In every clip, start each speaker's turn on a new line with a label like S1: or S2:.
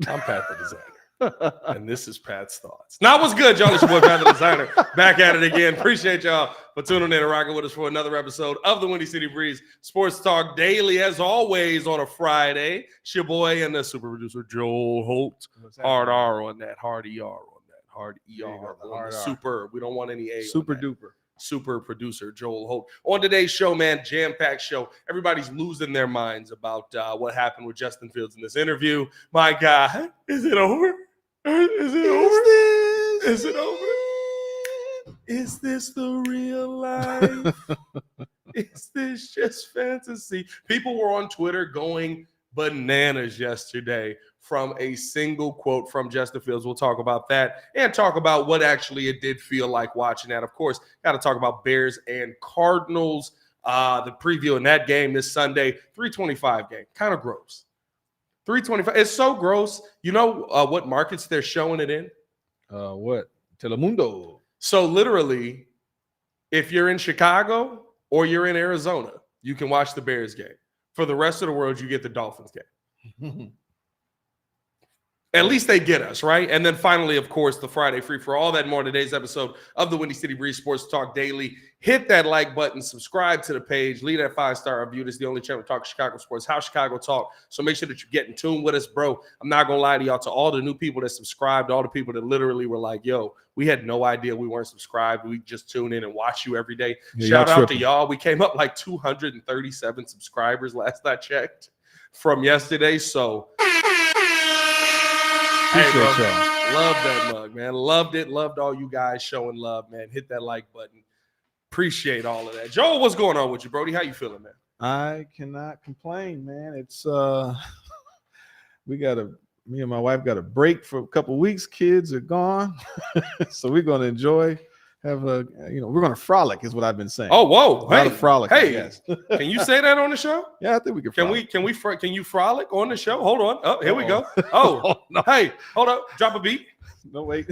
S1: I'm Pat the Designer. And this is Pat's Thoughts. Now, what's good, y'all? It's your boy, Pat the Designer. Back at it again. Appreciate y'all for tuning in and rocking with us for another episode of the Windy City Breeze Sports Talk Daily, as always, on a Friday. It's your boy and the super producer, Joel Holt. Hard R on that. Hard ER on that. Hard ER on the super. We don't want any A.
S2: Super duper.
S1: Super producer Joel Holt. On today's show, man, jam-packed show. Everybody's losing their minds about what happened with Justin Fields in this interview. My God, is it over? Is it over? Is it over? Is this the real life? Is this just fantasy? People were on Twitter going bananas yesterday from a single quote from Justin Fields. We'll talk about that and talk about what actually it did feel like watching that. Of course, got to talk about Bears and Cardinals, the preview in that game this Sunday, 325 game. Kind of gross. 325. It's so gross. You know what markets they're showing it in?
S2: What? Telemundo.
S1: So literally, if you're in Chicago or you're in Arizona, you can watch the Bears game. For the rest of the world, you get the Dolphins game. At least they get us, right? And then finally, of course, the Friday free for all that more in today's episode of the Windy City Breeze Sports Talk Daily. Hit that like button, subscribe to the page, leave that 5-star review. This is the only channel to talk Chicago sports, how Chicago talk. So make sure that you get in tune with us, bro. I'm not going to lie to y'all, to all the new people that subscribed, all the people that literally were like, yo, we had no idea we weren't subscribed. We just tune in and watch you every day.
S2: Yeah,
S1: shout out to y'all. We came up like 237 subscribers last I checked from yesterday. So hey, bro, love that mug, man. Loved it. Loved all you guys showing love, man. Hit that like button. Appreciate all of that. Joel, what's going on with you, Brody? How you feeling, man?
S2: I cannot complain, man. It's me and my wife got a break for a couple weeks. Kids are gone. So we're gonna enjoy, we're gonna frolic, is what I've been saying.
S1: Oh, whoa.
S2: Hey, frolic.
S1: Hey,
S2: Yes.
S1: Can you say that on the show?
S2: Yeah, I think we can.
S1: Can you frolic on the show? Hold on. Oh, here we go. Oh,
S2: Oh, no.
S1: Hey, hold up. Drop a beat.
S2: No, wait.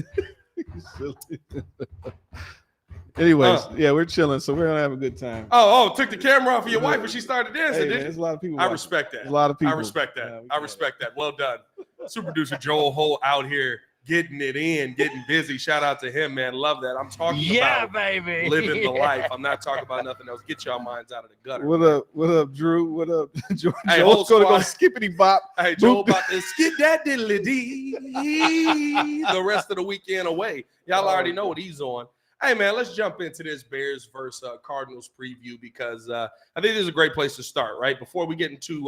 S2: Anyways, yeah, we're chilling, so we're gonna have a good time.
S1: Oh, took the camera off of your wife when she started dancing,
S2: Hey, man,
S1: didn't
S2: there's a lot of people.
S1: I respect that.
S2: There's a lot of people.
S1: I respect that.
S2: Yeah,
S1: I respect that. Well done. Super producer Joel Holt out here getting it in, getting busy. Shout out to him, man. Love that. I'm talking about
S3: baby.
S1: living the life. I'm not talking about nothing else. Get y'all minds out of the gutter.
S2: What up? What up, Drew? What up, Joel?
S1: Hey,
S2: Joel's
S1: whole
S2: gonna go
S1: squad.
S2: skippity bop.
S1: Hey, Joel about to skid that diddly dee the rest of the weekend away. Y'all already know what he's on. Hey, man, let's jump into this Bears versus Cardinals preview because I think this is a great place to start, right? Before we get into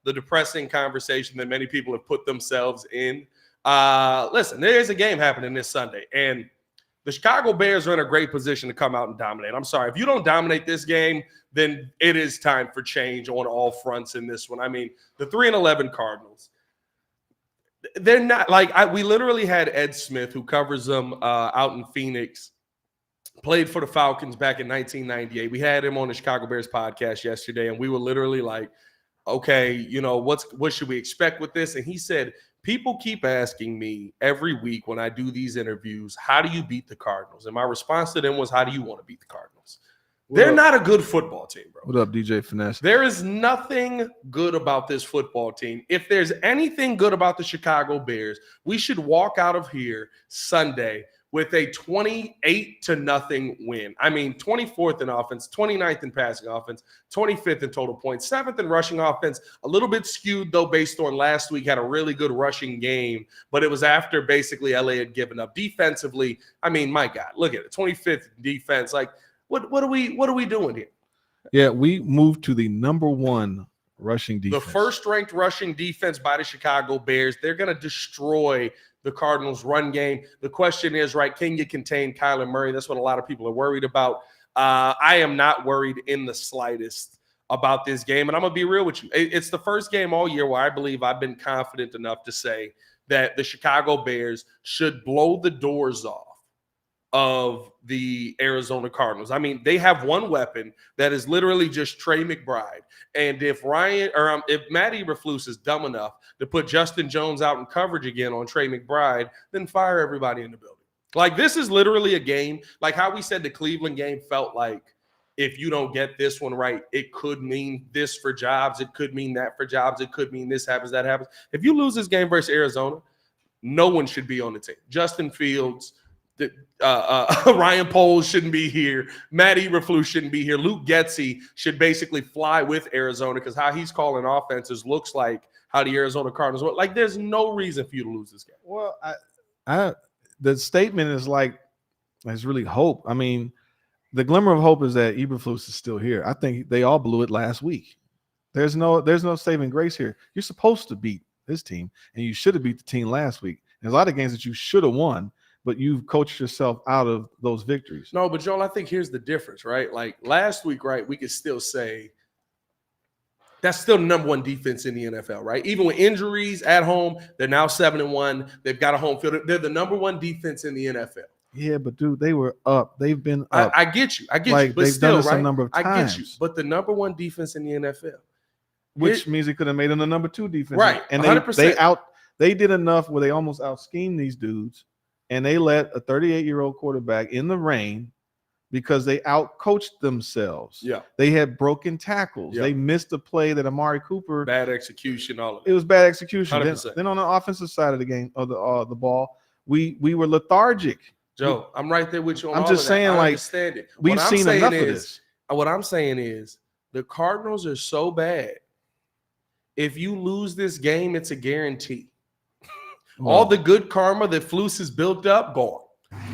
S1: the depressing conversation that many people have put themselves in. Listen, there is a game happening this Sunday, and the Chicago Bears are in a great position to come out and dominate. I'm sorry. If you don't dominate this game, then it is time for change on all fronts in this one. I mean, the 3-11 Cardinals, they're not like we literally had Ed Smith, who covers them out in Phoenix, played for the Falcons back in 1998. We had him on the Chicago Bears podcast yesterday, and we were literally like, okay, what should we expect with this? And he said, people keep asking me every week when I do these interviews, how do you beat the Cardinals? And my response to them was, how do you want to beat the Cardinals? They're not a good football team, bro.
S2: What up, DJ Finesse?
S1: There is nothing good about this football team. If there's anything good about the Chicago Bears, we should walk out of here Sunday with a 28-0 win. I mean, 24th in offense, 29th in passing offense, 25th in total points, 7th in rushing offense. A little bit skewed, though, based on last week. Had a really good rushing game, but it was after basically LA had given up. Defensively, I mean, my God, look at it. 25th defense. Like, what are we doing here?
S2: Yeah, we moved to the number one rushing defense.
S1: The first-ranked rushing defense by the Chicago Bears. They're going to destroy the Cardinals' run game. The question is, right, can you contain Kyler Murray? That's what a lot of people are worried about. I am not worried in the slightest about this game, and I'm going to be real with you. It's the first game all year where I believe I've been confident enough to say that the Chicago Bears should blow the doors off of the Arizona Cardinals. I mean, they have one weapon that is literally just Trey McBride. And if Matt Eberflus is dumb enough to put Justin Jones out in coverage again on Trey McBride, then fire everybody in the building. Like, this is literally a game, like how we said the Cleveland game felt like if you don't get this one right, it could mean this for jobs. It could mean that for jobs. It could mean this happens, that happens. If you lose this game versus Arizona, no one should be on the team. Justin Fields, Ryan Poles shouldn't be here. Matt Eberflus shouldn't be here. Luke Getsy should basically fly with Arizona because how he's calling offenses looks like how the Arizona Cardinals were. Like, there's no reason for you to lose this game.
S2: Well, the statement is like, there's really hope. I mean, the glimmer of hope is that Eberflus is still here. I think they all blew it last week. There's no saving grace here. You're supposed to beat this team, and you should have beat the team last week. There's a lot of games that you should have won, but you've coached yourself out of those victories.
S1: No, but Joel, I think here's the difference, right? Like last week, right, we could still say that's still the number one defense in the NFL, right? Even with injuries at home, they're now 7-1. They've got a home field. They're the number one defense in the NFL.
S2: Yeah, but dude, they were up. They've been up.
S1: I get you.
S2: Like,
S1: but
S2: they've
S1: still,
S2: done this
S1: right?
S2: a number of times.
S1: I get you. But the number one defense in the NFL.
S2: Which means they could have made them the number two defense.
S1: Right.
S2: And
S1: 100%.
S2: they did enough where they almost out-schemed these dudes, and they let a 38-year-old quarterback in the rain because they out-coached themselves.
S1: Yeah.
S2: They had broken tackles.
S1: Yeah.
S2: They missed a play that Amari Cooper.
S1: Bad execution, all of it.
S2: It was bad execution.
S1: 100%.
S2: Then on the offensive side of the game, of the ball, we were lethargic.
S1: Joe, I'm right there with you on
S2: I'm
S1: all
S2: just
S1: of that.
S2: saying,
S1: I
S2: like,
S1: understand it.
S2: we've seen enough of this.
S1: What I'm saying is the Cardinals are so bad. If you lose this game, it's a guarantee. All the good karma that Flus has built up, gone.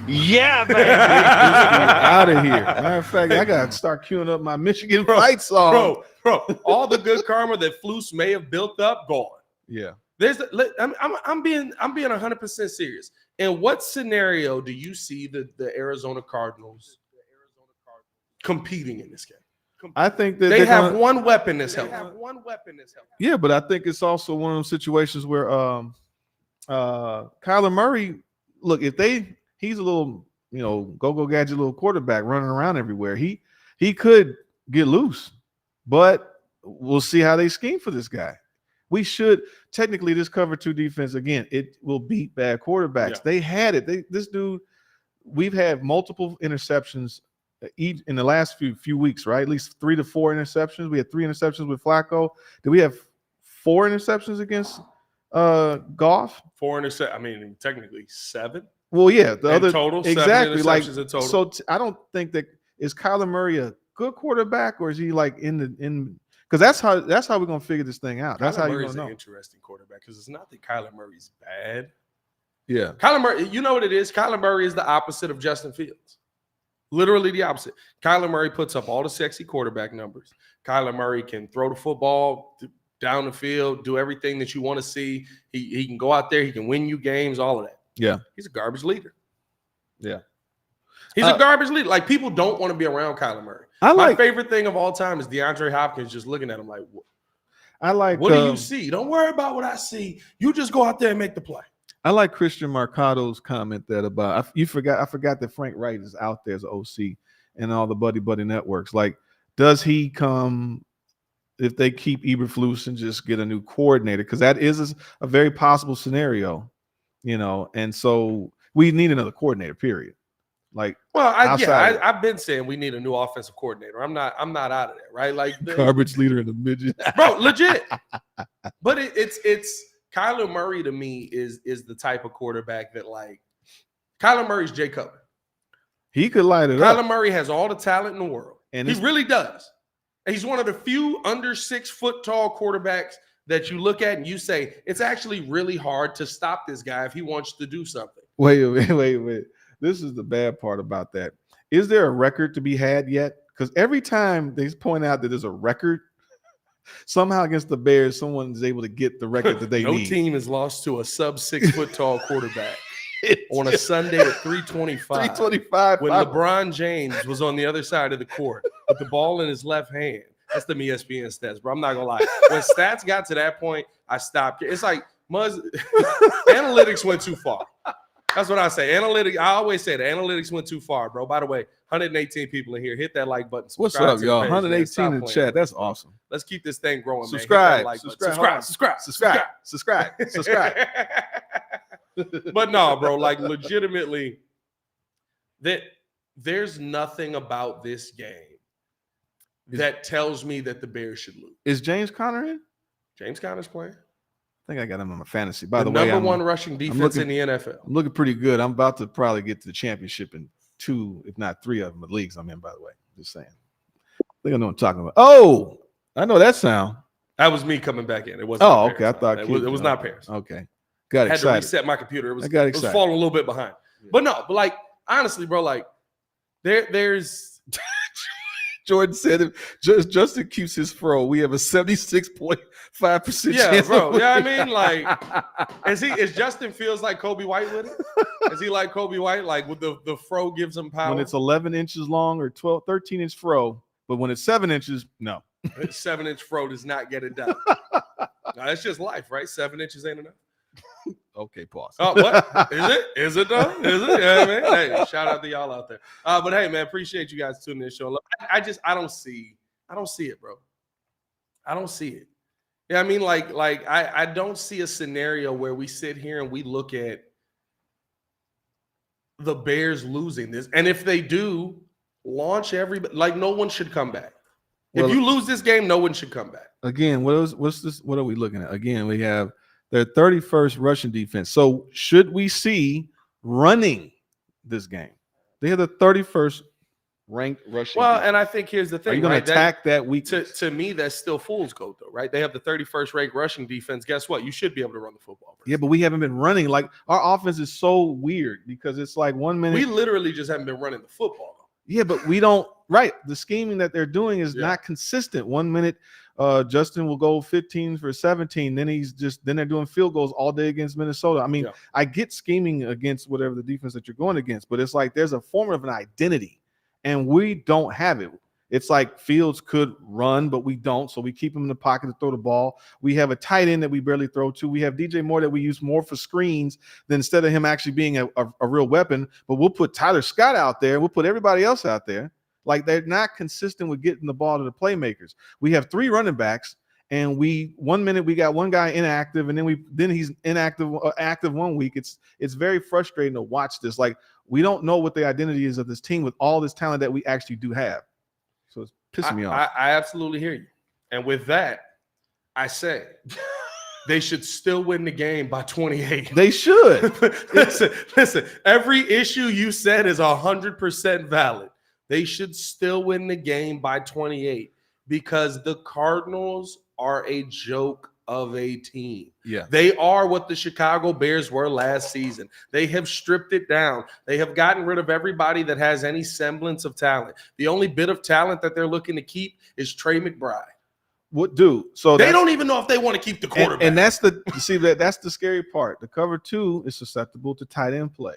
S3: Yeah, man.
S2: Out of here. Matter of fact, I gotta start queuing up my Michigan fight song.
S1: Bro, all the good karma that Flus may have built up, gone.
S2: Yeah.
S1: I'm being 100% serious. In what scenario do you see the Arizona Cardinals competing in this game?
S2: I think that
S1: they have one weapon that's helping.
S2: Yeah, but I think it's also one of those situations where Kyler Murray, look, he's a little, go gadget little quarterback running around everywhere. He could get loose, but we'll see how they scheme for this guy. We should technically, this cover two defense again, it will beat bad quarterbacks.
S1: Yeah.
S2: They had it. This dude, we've had multiple interceptions in the last few weeks, right? At least 3 to 4 interceptions. We had 3 interceptions with Flacco. Did we have 4 interceptions against Goff?
S1: 4 interceptions. I mean, technically 7.
S2: Well, yeah, the other
S1: total
S2: exactly
S1: 7
S2: like
S1: interceptions in total.
S2: So I don't think that is Kyler Murray a good quarterback, or is he like in because that's how we're gonna figure this thing out. That's
S1: Kyler
S2: how you're
S1: Murray's
S2: gonna know.
S1: an interesting quarterback because it's not that Kyler Murray's bad.
S2: Yeah,
S1: Kyler Murray, you know what it is? Kyler Murray is the opposite of Justin Fields. Literally the opposite. Kyler Murray puts up all the sexy quarterback numbers. Kyler Murray can throw the football down the field, do everything that you want to see. He can go out there. He can win you games, all of that.
S2: yeah,
S1: He's a garbage leader.
S2: yeah.
S1: He's a garbage leader. Like, people don't want to be around Kyler Murray. My favorite thing of all time is DeAndre Hopkins just looking at him like, what do you see? Don't worry about what I see. You just go out there and make the play.
S2: I like Christian Marcado's comment that about I forgot that Frank Wright is out there as an OC and all the buddy networks. Like, does he come if they keep Eberflus and just get a new coordinator? Because that is a very possible scenario, and so we need another coordinator, period. Like,
S1: I've been saying we need a new offensive coordinator. I'm not out of there, right? Like,
S2: garbage leader in the midget,
S1: bro, legit. But it's Kyler Murray to me is the type of quarterback that, like, Kyler Murray's Jay Cutler.
S2: He could light it up.
S1: Kyler Murray has all the talent in the world, and he really does. And he's one of the few under 6 foot tall quarterbacks that you look at and you say it's actually really hard to stop this guy if he wants to do something.
S2: Wait. This is the bad part about that. Is there a record to be had yet? Because every time they point out that there's a record, somehow against the Bears, someone is able to get the record that they need.
S1: No team has lost to a sub 6 foot tall quarterback on a Sunday at 325.
S2: 325.
S1: When LeBron James was on the other side of the court with the ball in his left hand. That's the ESPN stats, bro. I'm not gonna lie. When stats got to that point, I stopped. It's like analytics went too far. That's what I say. I always say the analytics went too far, bro. By the way, 118 people in here. Hit that like button.
S2: What's up, y'all? 118 in the chat. That's awesome.
S1: Let's keep this thing growing,
S2: subscribe,
S1: man.
S2: Subscribe.
S1: But no, bro, like, legitimately, there's nothing about this game that tells me that the Bears should lose.
S2: Is James Conner in?
S1: James Conner's playing.
S2: I think I got him on my fantasy. By the
S1: way,
S2: number
S1: one rushing defense in the NFL.
S2: I'm looking pretty good. I'm about to probably get to the championship in 2, if not 3 of them, the leagues I'm in, by the way. Just saying. I think I know what I'm talking about. Oh, I know that sound.
S1: That was me coming back in. It wasn't.
S2: Oh, okay. I thought
S1: it was not Paris.
S2: Okay. Got excited.
S1: Had to reset my computer. It was
S2: excited.
S1: falling a little bit behind. Yeah. But no, but like honestly, bro, like there's
S2: Jordan said if Justin keeps his fro, we have a 76.5% chance.
S1: Bro. Yeah, I mean, like, is Justin feels like Kobe White with it? Is he like Kobe White? Like with the fro gives him power?
S2: When it's 11 inches long or 13-inch fro, but when it's 7 inches, no.
S1: 7-inch fro does not get it done. No, it's just life, right? 7 inches ain't enough.
S2: Okay, pause.
S1: Oh, what? Is it? Is it though? Is it? Yeah, man. Hey, shout out to y'all out there. But hey, man, appreciate you guys tuning in. Show. Look, I don't see it, bro. I don't see it. Yeah, I mean, like I don't see a scenario where we sit here and we look at the Bears losing this, and if they do, launch everybody. Like no one should come back. Well, if you lose this game, no one should come back.
S2: Again, what's this? What are we looking at? Again, we have their 31st rushing defense. So should we see running this game? They have the 31st ranked rushing defense.
S1: And I think here's the thing.
S2: Are you going to attack that weakness?
S1: To me, that's still fool's gold, though, right? They have the 31st ranked rushing defense. Guess what? You should be able to run the football.
S2: Yeah, but we haven't been running. Like our offense is so weird because it's like 1 minute.
S1: We literally just haven't been running the football.
S2: Yeah, but we don't. Right. The scheming that they're doing is not consistent. 1 minute, Justin will go 15 for 17. Then they're doing field goals all day against Minnesota. I mean, I get scheming against whatever the defense that you're going against, but it's like there's a form of an identity, and we don't have it. It's like Fields could run, but we don't, so we keep him in the pocket to throw the ball. We have a tight end that we barely throw to. We have DJ Moore that we use more for screens than instead of him actually being a real weapon. But we'll put Tyler Scott out there. We'll put everybody else out there. Like they're not consistent with getting the ball to the playmakers. We have 3 running backs, and 1 minute we got one guy inactive, and then he's inactive, active 1 week. It's very frustrating to watch this. Like we don't know what the identity is of this team with all this talent that we actually do have. So it's pissing me off.
S1: I absolutely hear you. And with that, I say they should still win the game by 28.
S2: They should.
S1: Listen, every issue you said is 100% valid. They should still win the game by 28 because the Cardinals are a joke of a team.
S2: Yeah.
S1: They are what the Chicago Bears were last season. They have stripped it down. They have gotten rid of everybody that has any semblance of talent. The only bit of talent that they're looking to keep is Trey McBride.
S2: What do? So
S1: they don't even know if they want to keep the quarterback.
S2: And that's that's the scary part. The cover 2 is susceptible to tight end play.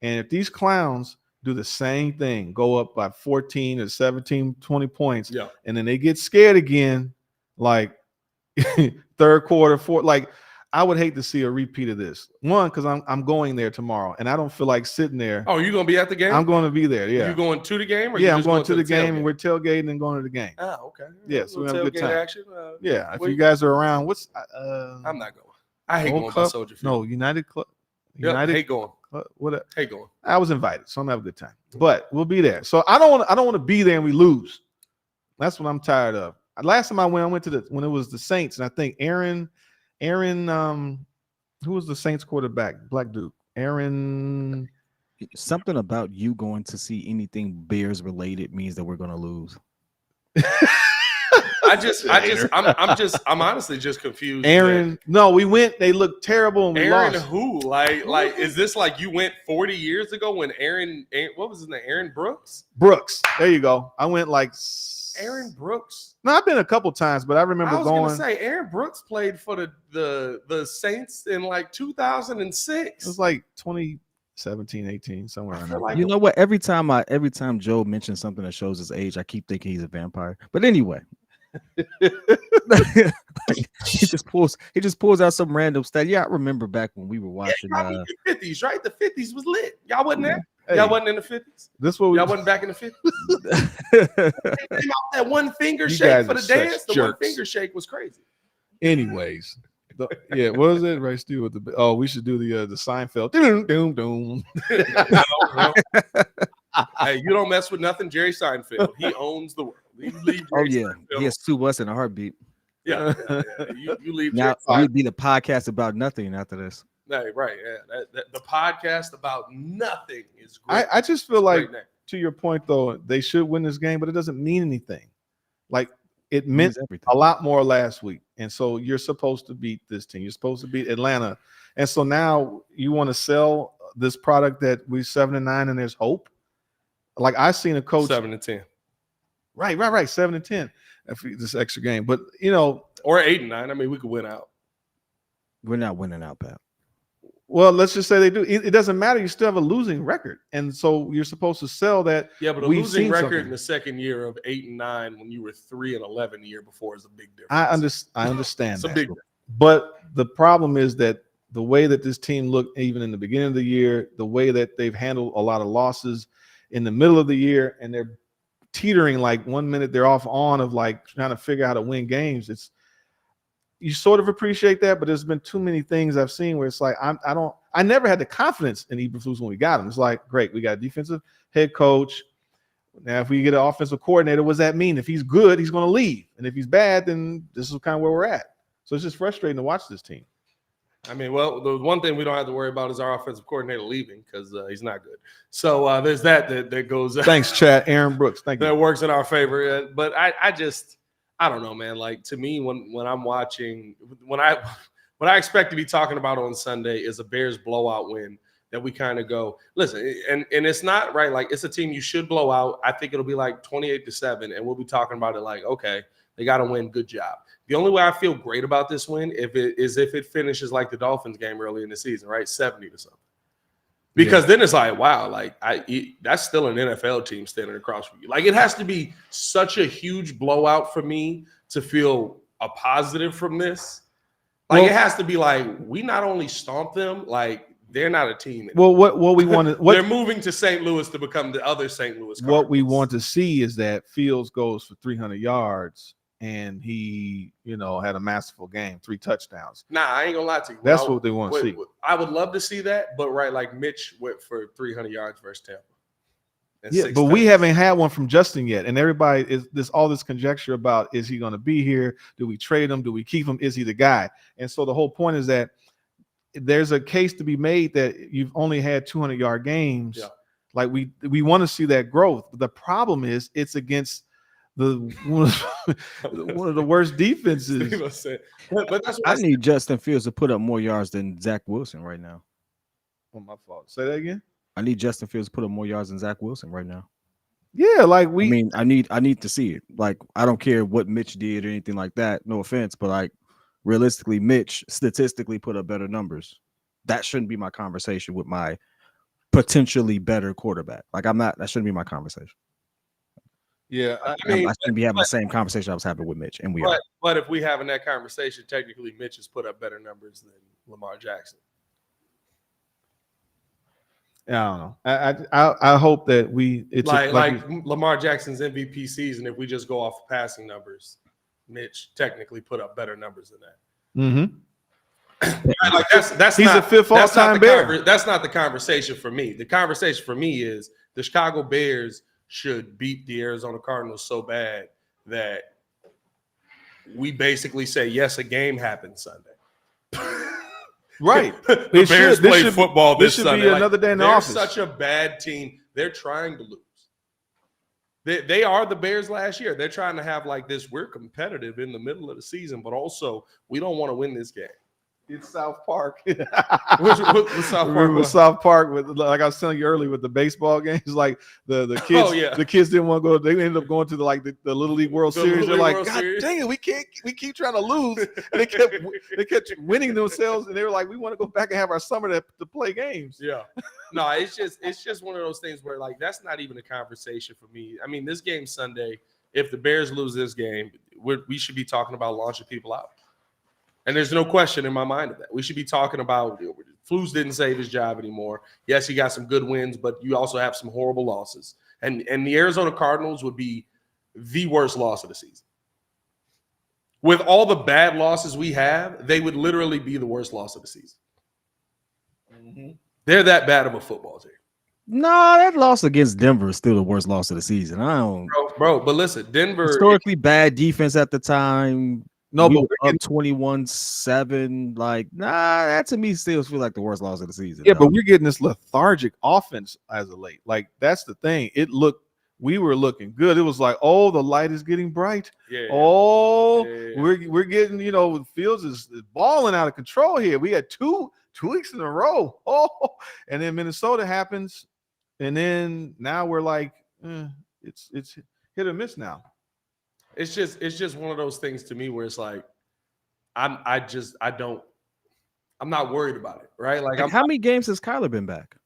S2: And if these clowns do the same thing, go up by 14 or 17, 20 points, and then they get scared again, like third quarter, fourth, like I would hate to see a repeat of this. One, because I'm going there tomorrow, and I don't feel like sitting there.
S1: Oh, you gonna be at the game?
S2: I'm going to be there. Yeah.
S1: You going to the game? Or
S2: I'm going to the game, and we're tailgating and going to the game.
S1: Oh, okay.
S2: Yeah, so we have a good time.
S1: Action,
S2: if you guys are around,
S1: I'm not going. I hate going by Soldier Field.
S2: No, United Club.
S1: United. Hate going.
S2: What?
S1: Hate going.
S2: I was invited, so I'm gonna have a good time. But we'll be there. So I don't want to be there and we lose. That's what I'm tired of. Last time I went to when it was the Saints, and I think Aaron, who was the Saints quarterback? Black dude. Aaron.
S3: Something about you going to see anything Bears related means that we're gonna lose.
S1: I'm honestly just confused.
S2: Aaron, no, we went. They looked terrible, and we
S1: Aaron,
S2: lost.
S1: who? Like, is this like you went 40 years ago when Aaron what was his name? Aaron Brooks.
S2: Brooks. There you go. I went like
S1: Aaron Brooks.
S2: No, I've been a couple times, but I remember going.
S1: I was gonna say Aaron Brooks played for the Saints in like 2006.
S2: It was like 2017, 18, somewhere around there.
S3: Like you know what? Every time Joe mentions something that shows his age, I keep thinking he's a vampire. But anyway. he just pulls out some random stat. Yeah, I remember back when we were watching
S1: the 50s, right? The 50s was lit. Y'all wasn't there?
S2: Hey,
S1: y'all wasn't in the 50s?
S2: Y'all
S1: wasn't back in the 50s? They came out that one finger shake for the dance. The one finger shake was crazy.
S2: Anyways. What was it? Right, Stu with the we should do the Seinfeld. Doom, doom, doom.
S1: Hey, you don't mess with nothing, Jerry Seinfeld. He owns the world. You leave
S3: Oh
S1: Jay
S3: yeah,
S1: Seinfeld.
S3: he has sue us in a heartbeat.
S1: Yeah. You leave
S3: Now
S1: Jay
S3: we'd be the podcast about nothing after this.
S1: Right. Yeah. The podcast about nothing is great.
S2: I just feel
S1: It's a
S2: like,
S1: great name.
S2: to your point though, they should win this game, but it doesn't mean anything. Like it meant
S3: Means everything.
S2: a lot more last week. And so you're supposed to beat this team. You're supposed to beat Atlanta. And so now you want to sell this product that we're 7-9 and there's hope. Like I seen a coach
S1: 7-10.
S2: Right. 7-10 after this extra game. But
S1: Or 8-9. I mean, we could win out.
S3: We're not winning out, Pat.
S2: well, let's just say they do. It doesn't matter. You still have a losing record. And so you're supposed to sell that.
S1: Yeah, but a
S2: we've
S1: losing
S2: seen
S1: record
S2: something.
S1: in the second year of 8-9 when you were 3-11 the year before is a big difference.
S2: I understand
S1: It's a
S2: that.
S1: big difference.
S2: But the problem is that the way that this team looked, even in the beginning of the year, the way that they've handled a lot of losses in the middle of the year, and they're teetering like 1 minute they're off on of like trying to figure out how to win games. You sort of appreciate that, but there's been too many things I've seen where it's like I never had the confidence in Eberflus when we got him. It's like, great, we got a defensive head coach. Now, if we get an offensive coordinator, what does that mean? If he's good, he's going to leave, and if he's bad, then this is kind of where we're at. So it's just frustrating to watch this team.
S1: I mean, well, the one thing we don't have to worry about is our offensive coordinator leaving because he's not good. So there's that goes.
S2: Thanks, Chad. Aaron Brooks. Thank you.
S1: That works in our favor. But I don't know, man. Like to me, when I'm watching, what I expect to be talking about on Sunday is a Bears blowout win that we kind of go, listen, and it's not right. Like it's a team you should blow out. I think it'll be like 28-7, and we'll be talking about it like, okay, they got to win. Good job. The only way I feel great about this win if it finishes like the Dolphins game early in the season, right? 70 to something. Because then it's like, wow, like that's still an NFL team standing across from you. Like it has to be such a huge blowout for me to feel a positive from this. Like it has to be like we not only stomped them, like they're not a team anymore.
S2: Well, what we want to
S1: they're moving to St. Louis to become the other St. Louis Cardinals.
S2: What we want to see is that Fields goes for 300 yards and he, had a masterful game, 3 touchdowns.
S1: Nah, I ain't gonna lie to you.
S2: That's what they want to see.
S1: I would love to see that, but like Mitch went for 300 yards versus Tampa.
S2: Yeah, but we haven't had one from Justin yet, and everybody is all this conjecture about: is he going to be here? Do we trade him? Do we keep him? Is he the guy? And so the whole point is that there's a case to be made that you've only had 200-yard games. Yeah. Like we want to see that growth. The problem is it's against one of the worst defenses.
S1: But that's what
S3: I need Justin Fields to put up more yards than Zach Wilson right now.
S2: Oh, my fault. Say that again.
S3: I need Justin Fields to put up more yards than Zach Wilson right now.
S2: Yeah, like
S3: I need to see it. Like I don't care what Mitch did or anything like that. No offense, but like realistically, Mitch statistically put up better numbers. That shouldn't be my conversation with my potentially better quarterback. Like that shouldn't be my conversation.
S2: Yeah,
S3: I shouldn't be having the same conversation I was having with Mitch, and we are.
S1: But if we having that conversation, technically Mitch has put up better numbers than Lamar Jackson.
S2: Yeah, I don't know. I hope that it's
S1: like Lamar Jackson's MVP season. If we just go off passing numbers, Mitch technically put up better numbers than that.
S2: Mm-hmm.
S1: Like that's
S2: he's
S1: not,
S2: a fifth all-time Bear.
S1: That's not the conversation for me. The conversation for me is the Chicago Bears should beat the Arizona Cardinals so bad that we basically say, yes, a game happened Sunday.
S2: Right.
S1: The Bears play football this
S2: should
S1: Sunday.
S2: Be another day in the office.
S1: They're such a bad team. They're trying to lose. They are the Bears last year. They're trying to have like this, we're competitive in the middle of the season, but also we don't want to win this game.
S2: It's South Park.
S1: What's South Park?
S2: Remember South Park with, like I was telling you earlier, with the baseball games, like the kids. Oh, yeah. The kids didn't want to go. They ended up going to the Little League World Series. They're like, God dang it, we keep trying to lose. And they kept winning themselves, and they were like, we want to go back and have our summer to play games.
S1: Yeah. No, it's just one of those things where like that's not even a conversation for me. I mean, this game Sunday, if the Bears lose this game, we should be talking about launching people out. And there's no question in my mind of that. We should be talking about Flus didn't save his job anymore. Yes, he got some good wins, but you also have some horrible losses. And the Arizona Cardinals would be the worst loss of the season. With all the bad losses we have, they would literally be the worst loss of the season. Mm-hmm. They're that bad of a football team.
S3: No, that loss against Denver is still the worst loss of the season.
S1: Bro, bro. But listen, Denver
S3: historically bad defense at the time.
S2: No,
S3: we
S2: but
S3: were
S2: we're
S3: up 21-7. Like, nah, that to me still feel like the worst loss of the season.
S2: yeah,
S3: though.
S2: but we're getting this lethargic offense as of late. Like that's the thing. We were looking good. It was like, oh, the light is getting bright.
S1: Yeah.
S2: Oh,
S1: Yeah.
S2: we're getting, Fields is balling out of control here. We had two weeks in a row. Oh, and then Minnesota happens, and then now we're like, it's hit or miss now.
S1: It's just one of those things to me where it's like, I'm not worried about it, right? Like,
S3: how many games has Kyler been back?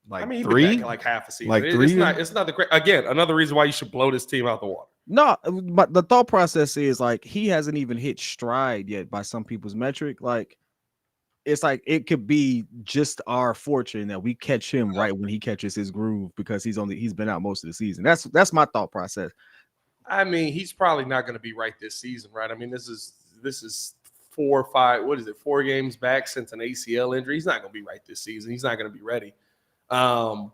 S2: Like
S1: he's
S2: three,
S1: been back in like half a season.
S2: like three.
S1: It's not the again, another reason why you should blow this team out the water.
S3: No, but the thought process is like he hasn't even hit stride yet by some people's metric. Like, it's like it could be just our fortune that we catch him right when he catches his groove because he's been out most of the season. That's my thought process.
S1: I mean, he's probably not going to be right this season, right? I mean, this is 4 or 5. What is it? 4 games back since an ACL injury. He's not going to be right this season. He's not going to be ready. And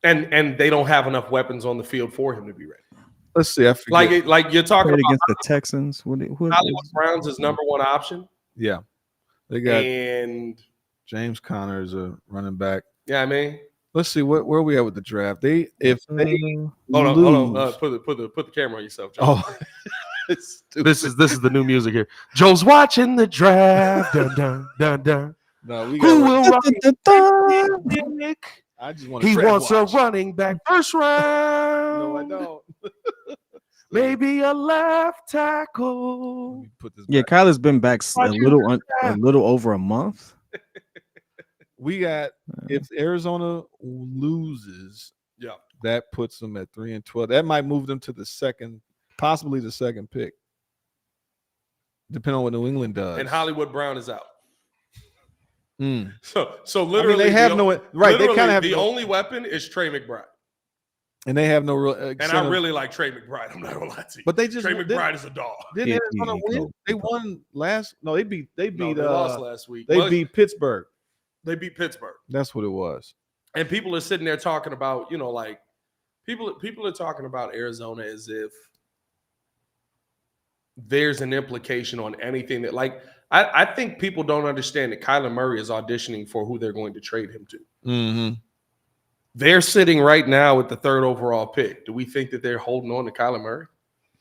S1: they don't have enough weapons on the field for him to be ready.
S2: Let's see. I forget.
S1: Like you're talking about
S3: against the Texans.
S1: Hollywood Brown's his number one option.
S2: Yeah, they got
S1: and
S2: James Conner is a running back.
S1: Yeah, I mean,
S2: let's see where are we at with the draft. Hold
S1: on. Put the camera on yourself, Joe.
S2: Oh,
S1: this is the new music here. Joe's watching the draft. Dun, dun, dun, dun.
S2: No, we
S1: Who will
S2: got.
S1: Nick?
S2: I just want.
S1: He wants a running back first round.
S2: No, I don't.
S1: Maybe a left tackle.
S2: Let me put this.
S3: Yeah, Kyler's been back a little over a month.
S2: We got if Arizona loses,
S1: yeah,
S2: that puts them at 3-12. That might move them to possibly the second pick, depending on what New England does.
S1: And Hollywood Brown is out.
S2: Mm.
S1: So literally,
S2: they have no right. They kind of have
S1: the only weapon is Trey McBride,
S2: and they have no real.
S1: And I really like Trey McBride. I'm not gonna lie to you.
S2: But they just
S1: Trey McBride is a dog.
S2: Didn't Arizona win? They won last. No, they beat. They
S1: lost last week.
S2: They beat Pittsburgh.
S1: They beat Pittsburgh.
S2: That's what it was.
S1: And people are sitting there talking about, like people are talking about Arizona as if there's an implication on anything that, like, I think people don't understand that Kyler Murray is auditioning for who they're going to trade him to.
S2: Mm-hmm.
S1: They're sitting right now with the 3rd overall pick. Do we think that they're holding on to Kyler Murray?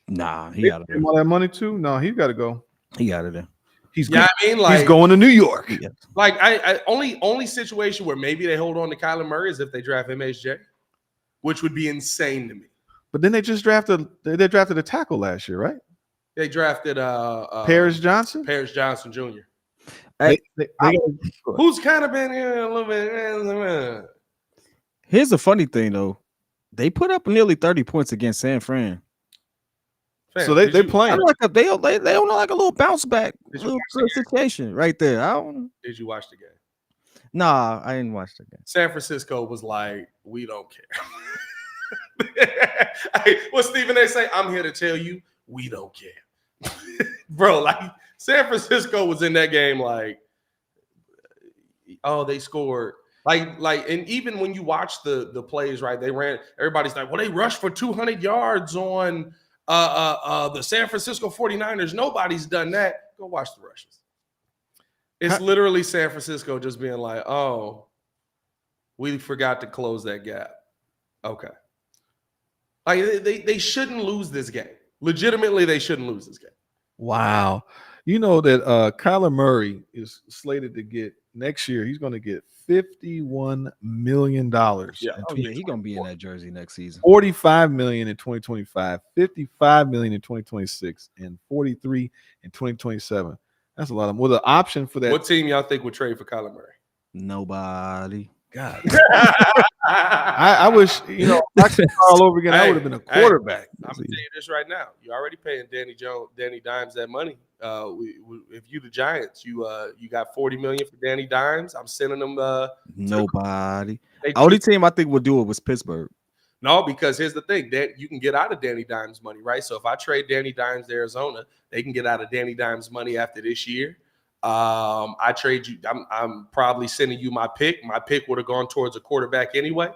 S3: Nah, he got
S2: all that money too. No, he's got to go.
S3: He got it.
S2: He's
S1: he's
S2: going to New York.
S3: Yeah.
S1: Like I only situation where maybe they hold on to Kyler Murray is if they draft MHJ, which would be insane to me.
S2: But then they just drafted a tackle last year, right?
S1: They drafted
S2: Paris Johnson
S1: Jr.
S2: Who's
S1: kind of been here a little bit.
S3: Here's the funny thing though. They put up nearly 30 points against San Fran.
S2: So they're playing.
S3: They don't know like a little bounce back situation right there.
S1: Did you watch the game?
S3: Nah, I didn't watch the game.
S1: San Francisco was like, we don't care. What Stephen A say? I'm here to tell you, we don't care. Bro, like San Francisco was in that game like, oh, they scored. Like, and even when you watch the plays, right? They ran, everybody's like, well, they rushed for 200 yards on the San Francisco 49ers. Nobody's done that. Go watch the rushes. It's literally San Francisco just being like, oh, we forgot to close that gap. Okay. Like they shouldn't lose this game. Legitimately, they shouldn't lose this game.
S2: Wow. You know that Kyler Murray is slated to get next year. He's going to get $51 million.
S3: Yeah, he's going to be in that jersey next season.
S2: $45 million in 2025, $55 million in 2026, and $43 in 2027. That's a lot of with an option for that.
S1: What team y'all think would trade for Kyler Murray?
S3: Nobody.
S2: God. I wish, I could all over again. I would have been a quarterback.
S1: I'm gonna tell you this right now. You're already paying Danny Dimes that money. If you the Giants, you got $40 million for Danny Dimes. I'm sending them
S3: nobody. The only team I think would do it was Pittsburgh.
S1: No, because here's the thing, that you can get out of Danny Dimes money, right? So if I trade Danny Dimes to Arizona, they can get out of Danny Dimes money after this year. I trade you. I'm probably sending you my pick. My pick would have gone towards a quarterback anyway.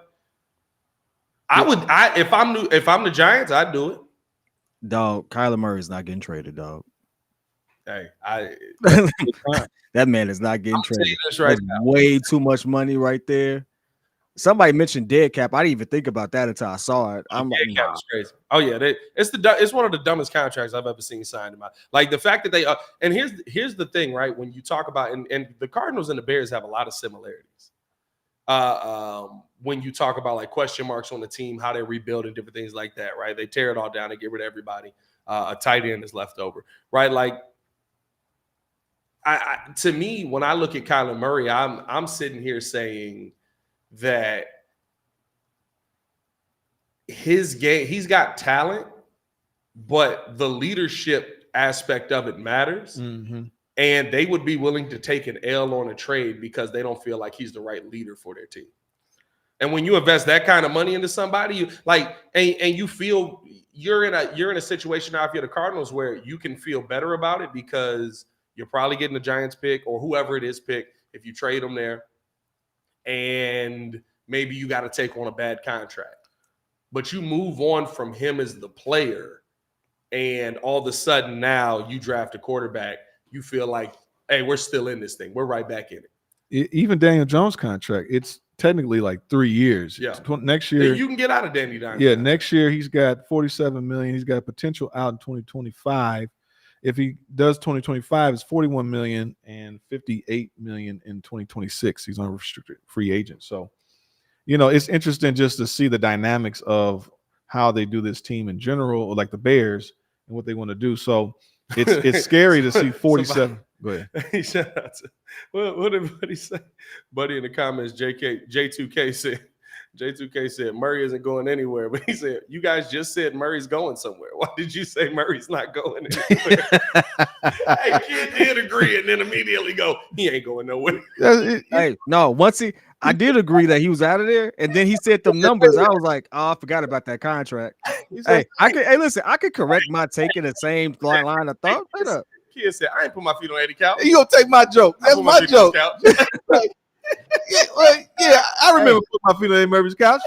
S1: If I'm the Giants, I'd do it.
S3: Dog, Kyler Murray is not getting traded, dog.
S1: Hey,
S3: That man is not getting
S1: I'll tell you
S3: traded.
S1: this right
S3: That's
S1: now.
S3: way too much money right there. Somebody mentioned dead cap. I didn't even think about that until I saw it. I'm like,
S1: Dead cap is crazy. Oh yeah, it's one of the dumbest contracts I've ever seen signed in my. Like the fact that they and here's the thing, right? When you talk about and the Cardinals and the Bears have a lot of similarities. When you talk about like question marks on the team, how they rebuild and different things like that, right? They tear it all down and get rid of everybody. A tight end is left over, right? Like, to me, when I look at Kyler Murray, I'm sitting here saying that his game, he's got talent, but the leadership aspect of it matters.
S2: Mm-hmm.
S1: And they would be willing to take an L on a trade because they don't feel like he's the right leader for their team. And when you invest that kind of money into somebody, you like, and you feel you're in a situation now, if you're the Cardinals, where you can feel better about it because you're probably getting the Giants pick or whoever it is pick if you trade them there, and maybe you got to take on a bad contract, but you move on from him as the player, and all of a sudden now you draft a quarterback. You feel like, hey, we're still in this thing. We're right back in it.
S2: Even Daniel Jones' contract, it's technically like 3 years.
S1: Yeah.
S2: Next year
S1: You can get out of Danny Dimes.
S2: Yeah, next year he's got $47 million. He's got potential out in 2025. If he does 2025, it's $41 million and $58 million in 2026. He's on a restricted free agent. So, it's interesting just to see the dynamics of how they do this team in general, like the Bears, and what they want to do. So it's scary to see 47. Go ahead.
S1: He said, what did Buddy say? Buddy in the comments, J2K said Murray isn't going anywhere, but he said, you guys just said Murray's going somewhere. Why did you say Murray's not going anywhere? Hey, kid did agree and then immediately go, he ain't going nowhere.
S3: Hey, no, I did agree that he was out of there, and then he said them numbers. I was like, oh, I forgot about that contract. Hey, listen, I could correct my take in the same line of thought. Shut up.
S1: Kid said, I ain't put my feet on Eddie couch.
S2: You gonna take my joke? That's my joke. I remember putting my feet on Eddie Murphy's couch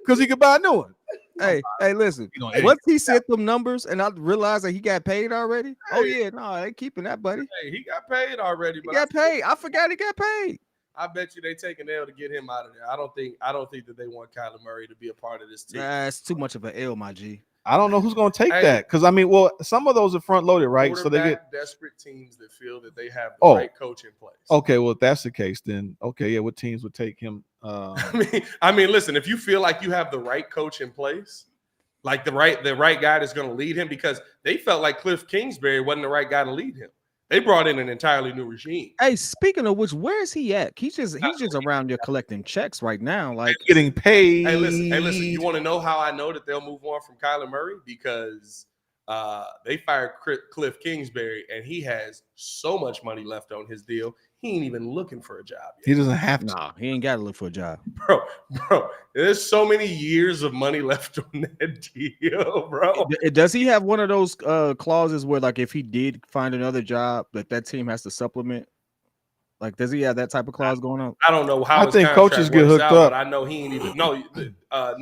S2: because he could buy a new one.
S3: Hey, listen. Once he said them numbers, and I realized that he got paid already. Oh yeah, no, they keeping that, buddy.
S1: Hey, he got paid already.
S3: He got paid. I forgot he got paid.
S1: I bet you they take an L to get him out of there. I don't think that they want Kyler Murray to be a part of this team.
S3: That's too much of an L, my G.
S2: I don't know who's going to take that because some of those are front loaded, right? So they get
S1: desperate teams that feel that they have the right coach in place.
S2: Okay, well if that's the case, then what teams would take him?
S1: I mean, listen, if you feel like you have the right coach in place, like the right guy that's going to lead him, because they felt like Cliff Kingsbury wasn't the right guy to lead him. They brought in an entirely new regime.
S3: Hey, speaking of which, where is he at? He's just around here collecting checks right now, like
S2: getting paid.
S1: Hey, listen. You want to know how I know that they'll move on from Kyler Murray? Because they fired Cliff Kingsbury, and he has so much money left on his deal. He ain't even looking for a job yet.
S2: He doesn't have to.
S3: No, he ain't got to look for a job.
S1: Bro, there's so many years of money left on that deal, bro.
S3: Does he have one of those clauses where, like, if he did find another job, that team has to supplement? Like, does he have that type of clause going on?
S1: I don't know how.
S2: I think coaches get hooked up.
S1: But I know he ain't even. No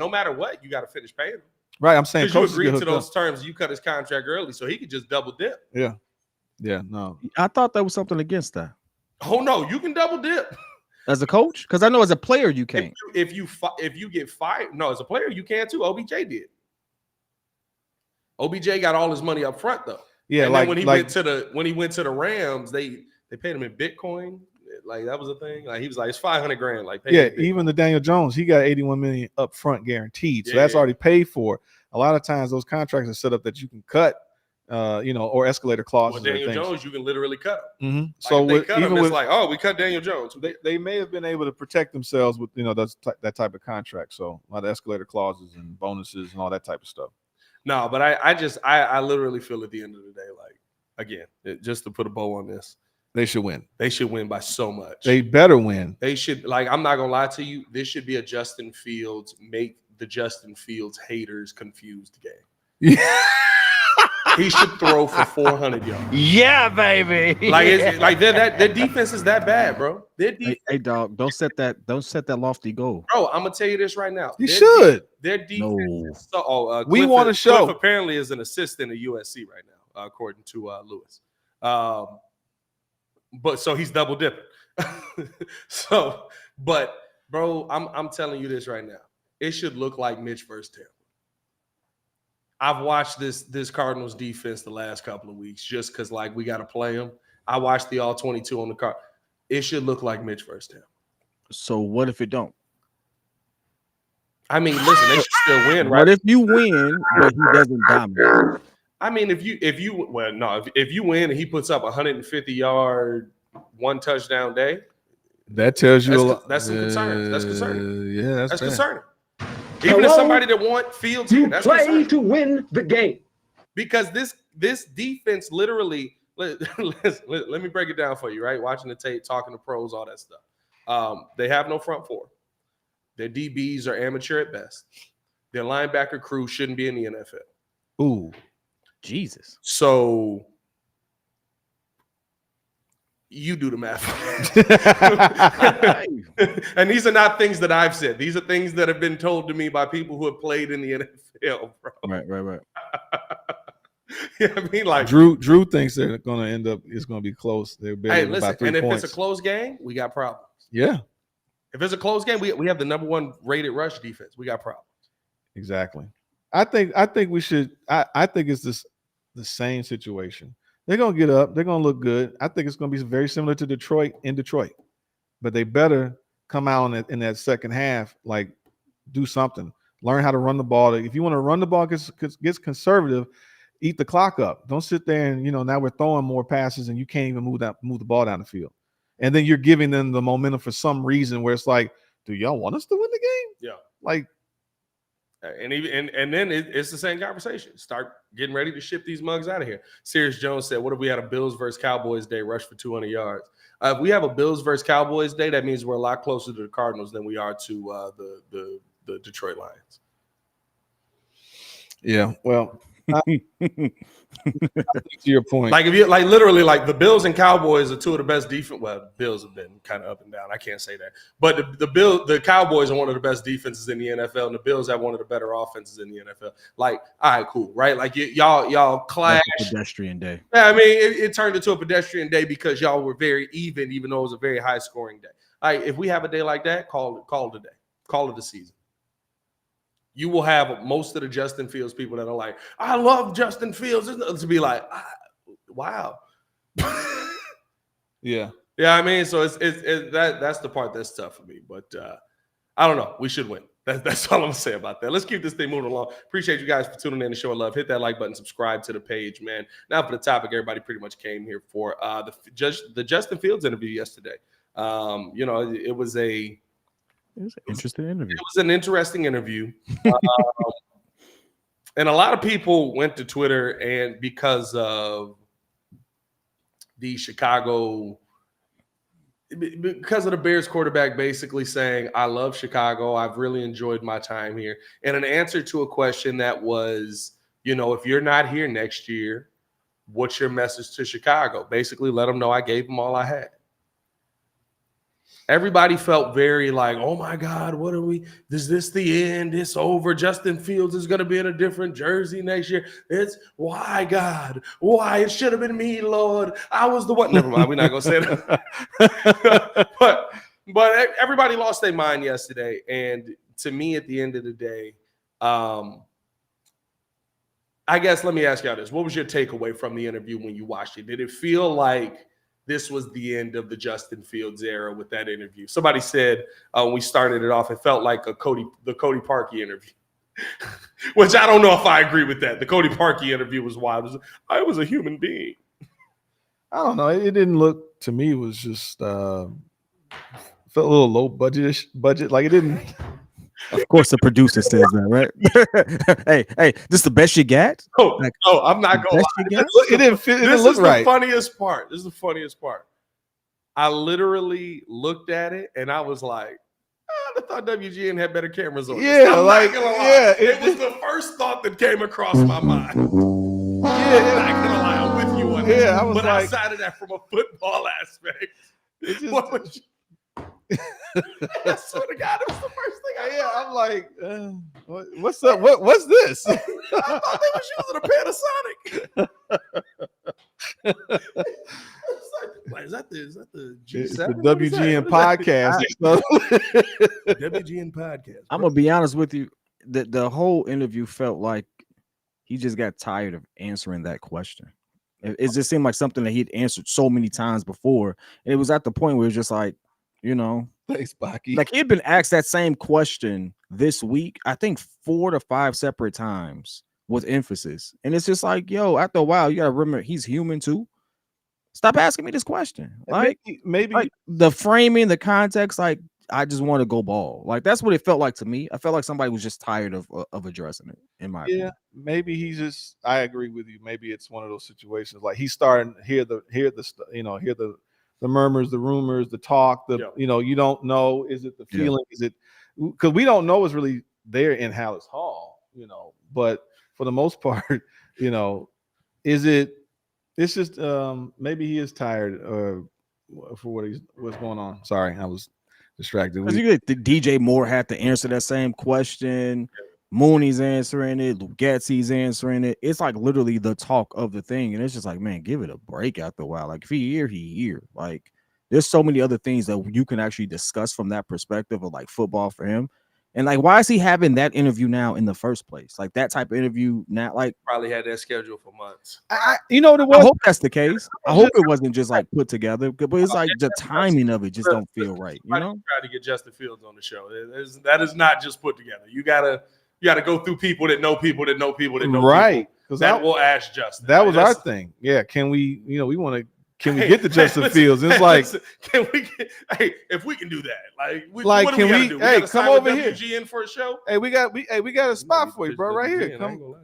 S1: matter what, you got to finish paying him.
S2: Right, I'm saying
S1: coaches you agreed to those terms. You cut his contract early, so he could just double dip.
S2: Yeah. No,
S3: I thought there was something against that.
S1: Oh no, you can double dip
S3: as a coach, because I know as a player you can't.
S1: If you get fired, no, as a player you can too. OBJ did. OBJ got all his money up front though.
S2: Yeah,
S1: and like when he went to the Rams, they paid him in Bitcoin. Like that was a thing. Like he was like, it's $500,000. Like
S2: even the Daniel Jones, he got $81 million up front guaranteed, so that's already paid for. A lot of times those contracts are set up that you can cut. Or escalator clauses.
S1: Well, Daniel Jones, you can literally cut him.
S2: Mm-hmm.
S1: Like
S2: so
S1: it's like, oh, we cut Daniel Jones.
S2: They may have been able to protect themselves with that type of contract. So a lot of escalator clauses and bonuses and all that type of stuff.
S1: No, but I literally feel at the end of the day, like again, just to put a bow on this,
S2: they should win.
S1: They should win by so much.
S2: They better win.
S1: They should. Like I'm not gonna lie to you. This should be a Justin Fields make the Justin Fields haters confused game.
S2: Yeah.
S1: he should throw for 400 yards.
S3: Yeah, baby.
S1: Like their defense is that bad, bro.
S3: Hey, dog, don't set that lofty goal.
S1: Bro, I'm gonna tell you this right now.
S2: You should.
S1: Their defense.
S3: No.
S1: Is so,
S2: We
S1: Cliff
S2: want to show.
S1: Cliff apparently is an assistant at USC right now, according to Lewis. But so he's double dipping. But bro, I'm telling you this right now. It should look like Mitch versus Tampa. I've watched this Cardinals defense the last couple of weeks just because like we got to play them. I watched the all 22 on the card. It should look like Mitch versus Tampa.
S3: So what if it don't?
S1: I mean, listen, they should still win, right?
S3: What if you win, but he doesn't dominate?
S1: I mean, if you win and he puts up 150-yard, 1 touchdown day,
S2: that tells you a lot.
S1: That's some concerns. That's concerning.
S2: Yeah, that's
S1: concerning. Even as somebody that wants Fields here, that's
S4: play
S1: concerning.
S4: to win the game.
S1: Because this defense literally, let me break it down for you, right? Watching the tape, talking to pros, all that stuff. They have no front four. Their DBs are amateur at best. Their linebacker crew shouldn't be in the NFL.
S2: Ooh,
S3: Jesus.
S1: So you do the math. And these are not things that I've said. These are things that have been told to me by people who have played in the NFL, bro.
S3: Right.
S1: You know what I mean? Like
S2: Drew thinks they're going to end up. It's going to be close. They're
S1: hey, listen.
S2: about 3
S1: And if
S2: points.
S1: it's a close game, we got problems.
S2: Yeah,
S1: If it's a close game, we have the number 1 rated rush defense. We got problems.
S2: exactly. I think we should. I think it's the same situation. They're going to get up. They're going to look good. I think it's going to be very similar to Detroit in Detroit. But they better come out in that second half, like do something. Learn how to run the ball. If you want to run the ball, get conservative, eat the clock up. Don't sit there and, now we're throwing more passes and you can't even move the ball down the field. And then you're giving them the momentum for some reason where it's like, do y'all want us to win the game?
S1: Yeah.
S2: Like,
S1: and then it's the same conversation. Start getting ready to ship these mugs out of here. Sirius Jones said, what if we had a Bills versus Cowboys day, rush for 200 yards? If we have a Bills versus Cowboys day, that means we're a lot closer to the Cardinals than we are to the Detroit Lions.
S2: yeah, well, to your point.
S1: Like if you literally the Bills and Cowboys are two of the best defense. Well, Bills have been kind of up and down. I can't say that, but the Cowboys are one of the best defenses in the NFL, and the Bills have one of the better offenses in the NFL. Like, all right, cool, right? Like y'all clash.
S3: Pedestrian day.
S1: Yeah, I mean, it turned into a pedestrian day because y'all were very even though it was a very high scoring day. All right, if we have a day like that, call it a day. Call it a season. You will have most of the Justin Fields people that are like, I love Justin Fields. To be like, wow.
S2: Yeah.
S1: Yeah, I mean, so it's that's the part that's tough for me. But I don't know. We should win. That's all I'm gonna say about that. Let's keep this thing moving along. Appreciate you guys for tuning in and showing love. Hit that like button, subscribe to the page, man. Now for the topic, everybody pretty much came here for the Justin Fields interview yesterday. It was an
S3: interesting interview.
S1: It was an interesting interview. And a lot of people went to Twitter and because of the Bears quarterback basically saying, I love Chicago. I've really enjoyed my time here. And an answer to a question that was, if you're not here next year, what's your message to Chicago? Basically, let them know I gave them all I had. Everybody felt very like, oh my God, what are we? Is this the end? It's over. Justin Fields is going to be in a different jersey next year. It's why, God? Why? It should have been me, Lord. I was the one. Never mind. We're not going to say that. but everybody lost their mind yesterday. And to me, at the end of the day, I guess let me ask y'all this. What was your takeaway from the interview when you watched it? Did it feel like this was the end of the Justin Fields era with that interview? Somebody said when we started it off, it felt like the Cody Parkey interview, which I don't know if I agree with that. The Cody Parkey interview was wild. I was a human being.
S2: I don't know. It didn't look to me. It was just felt a little low budget. Like it didn't.
S3: Of course, the producer says that, right? hey, this is the best you got?
S1: No, I'm not going to lie.
S2: It didn't fit. It didn't look right.
S1: This is the funniest part. I literally looked at it and I was like, I thought WGN had better cameras on.
S2: Yeah,
S1: It was the first thought that came across my mind. I'm not gonna lie, I'm with you on that.
S2: Yeah, I was
S1: but
S2: like,
S1: outside of that, from a football aspect,
S2: it just,
S1: what would you? I swear to God, it was the first thing I
S2: yeah,
S1: thought.
S2: I'm like, what's up? What's this?
S1: I thought they was using a Panasonic. Like, is that the G7?
S2: It's the WGN podcast.
S1: WGN podcast.
S3: I'm gonna be honest with you. The whole interview felt like he just got tired of answering that question. It just seemed like something that he'd answered so many times before, and it was at the point where it's just like,
S2: Thanks, Baki.
S3: like he had been asked that same question this week, I think 4 to 5 separate times with emphasis, and it's just like, yo, after a while, you gotta remember he's human too. Stop asking me this question. Like
S2: maybe
S3: like the framing, the context, like I just want to go ball. Like that's what it felt like to me. I felt like somebody was just tired of addressing it. In my opinion.
S2: maybe he's just. I agree with you. Maybe it's one of those situations like he's starting to hear the murmurs, the rumors, the talk. You don't know. Is it the feeling? Is it because we don't know what's really there in Hallis Hall? But for the most part, is it? It's just maybe he is tired for what's going on. Sorry, I was distracted.
S3: Because you get the DJ Moore had to answer that same question. Mooney's answering it. Lugetzi's answering it. It's like literally the talk of the thing, and it's just like, man, give it a break after a while. Like if he here. Like there's so many other things that you can actually discuss from that perspective of like football for him. And like, why is he having that interview now in the first place? Like that type of interview now, like
S1: Probably had that scheduled for months.
S3: I hope that's the case. I hope it wasn't just like put together, but it's like the timing of it just don't feel right.
S1: Try to get Justin Fields on the show. That is not just put together. You gotta go through people that know people that know people that know
S2: right.
S1: Because that will ask Justin.
S2: That was our thing. Yeah. Can we? We want to. Can we get to Justin Fields? It's like,
S1: can we get? Hey, if we can do that,
S2: what do we do? Hey, come over here.
S1: WGN for a show.
S2: Hey, we got a spot for you, bro. Right here. Come.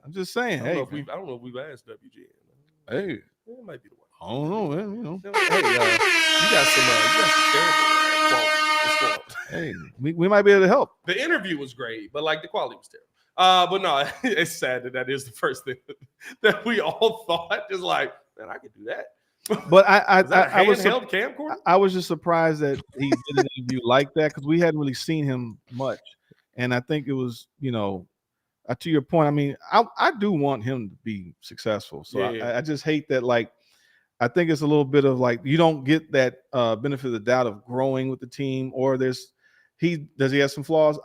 S2: I'm just saying.
S1: I don't know if we've asked WGN.
S2: Hey,
S1: it might be the one.
S2: I don't know, man.
S1: Hey, you got some terrible quality.
S2: Hey, we might be able to help.
S1: The interview was great, but like the quality was terrible. But no, it's sad that is the first thing that we all thought. Just like, man, I could do that.
S2: But I was
S1: handheld camcorder.
S2: I was just surprised that he did an interview like that because we hadn't really seen him much, and I think it was, to your point. I mean, I do want him to be successul. So I just hate that. Like, I think it's a little bit of like you don't get that benefit of the doubt of growing with the team, or does he have some flaws?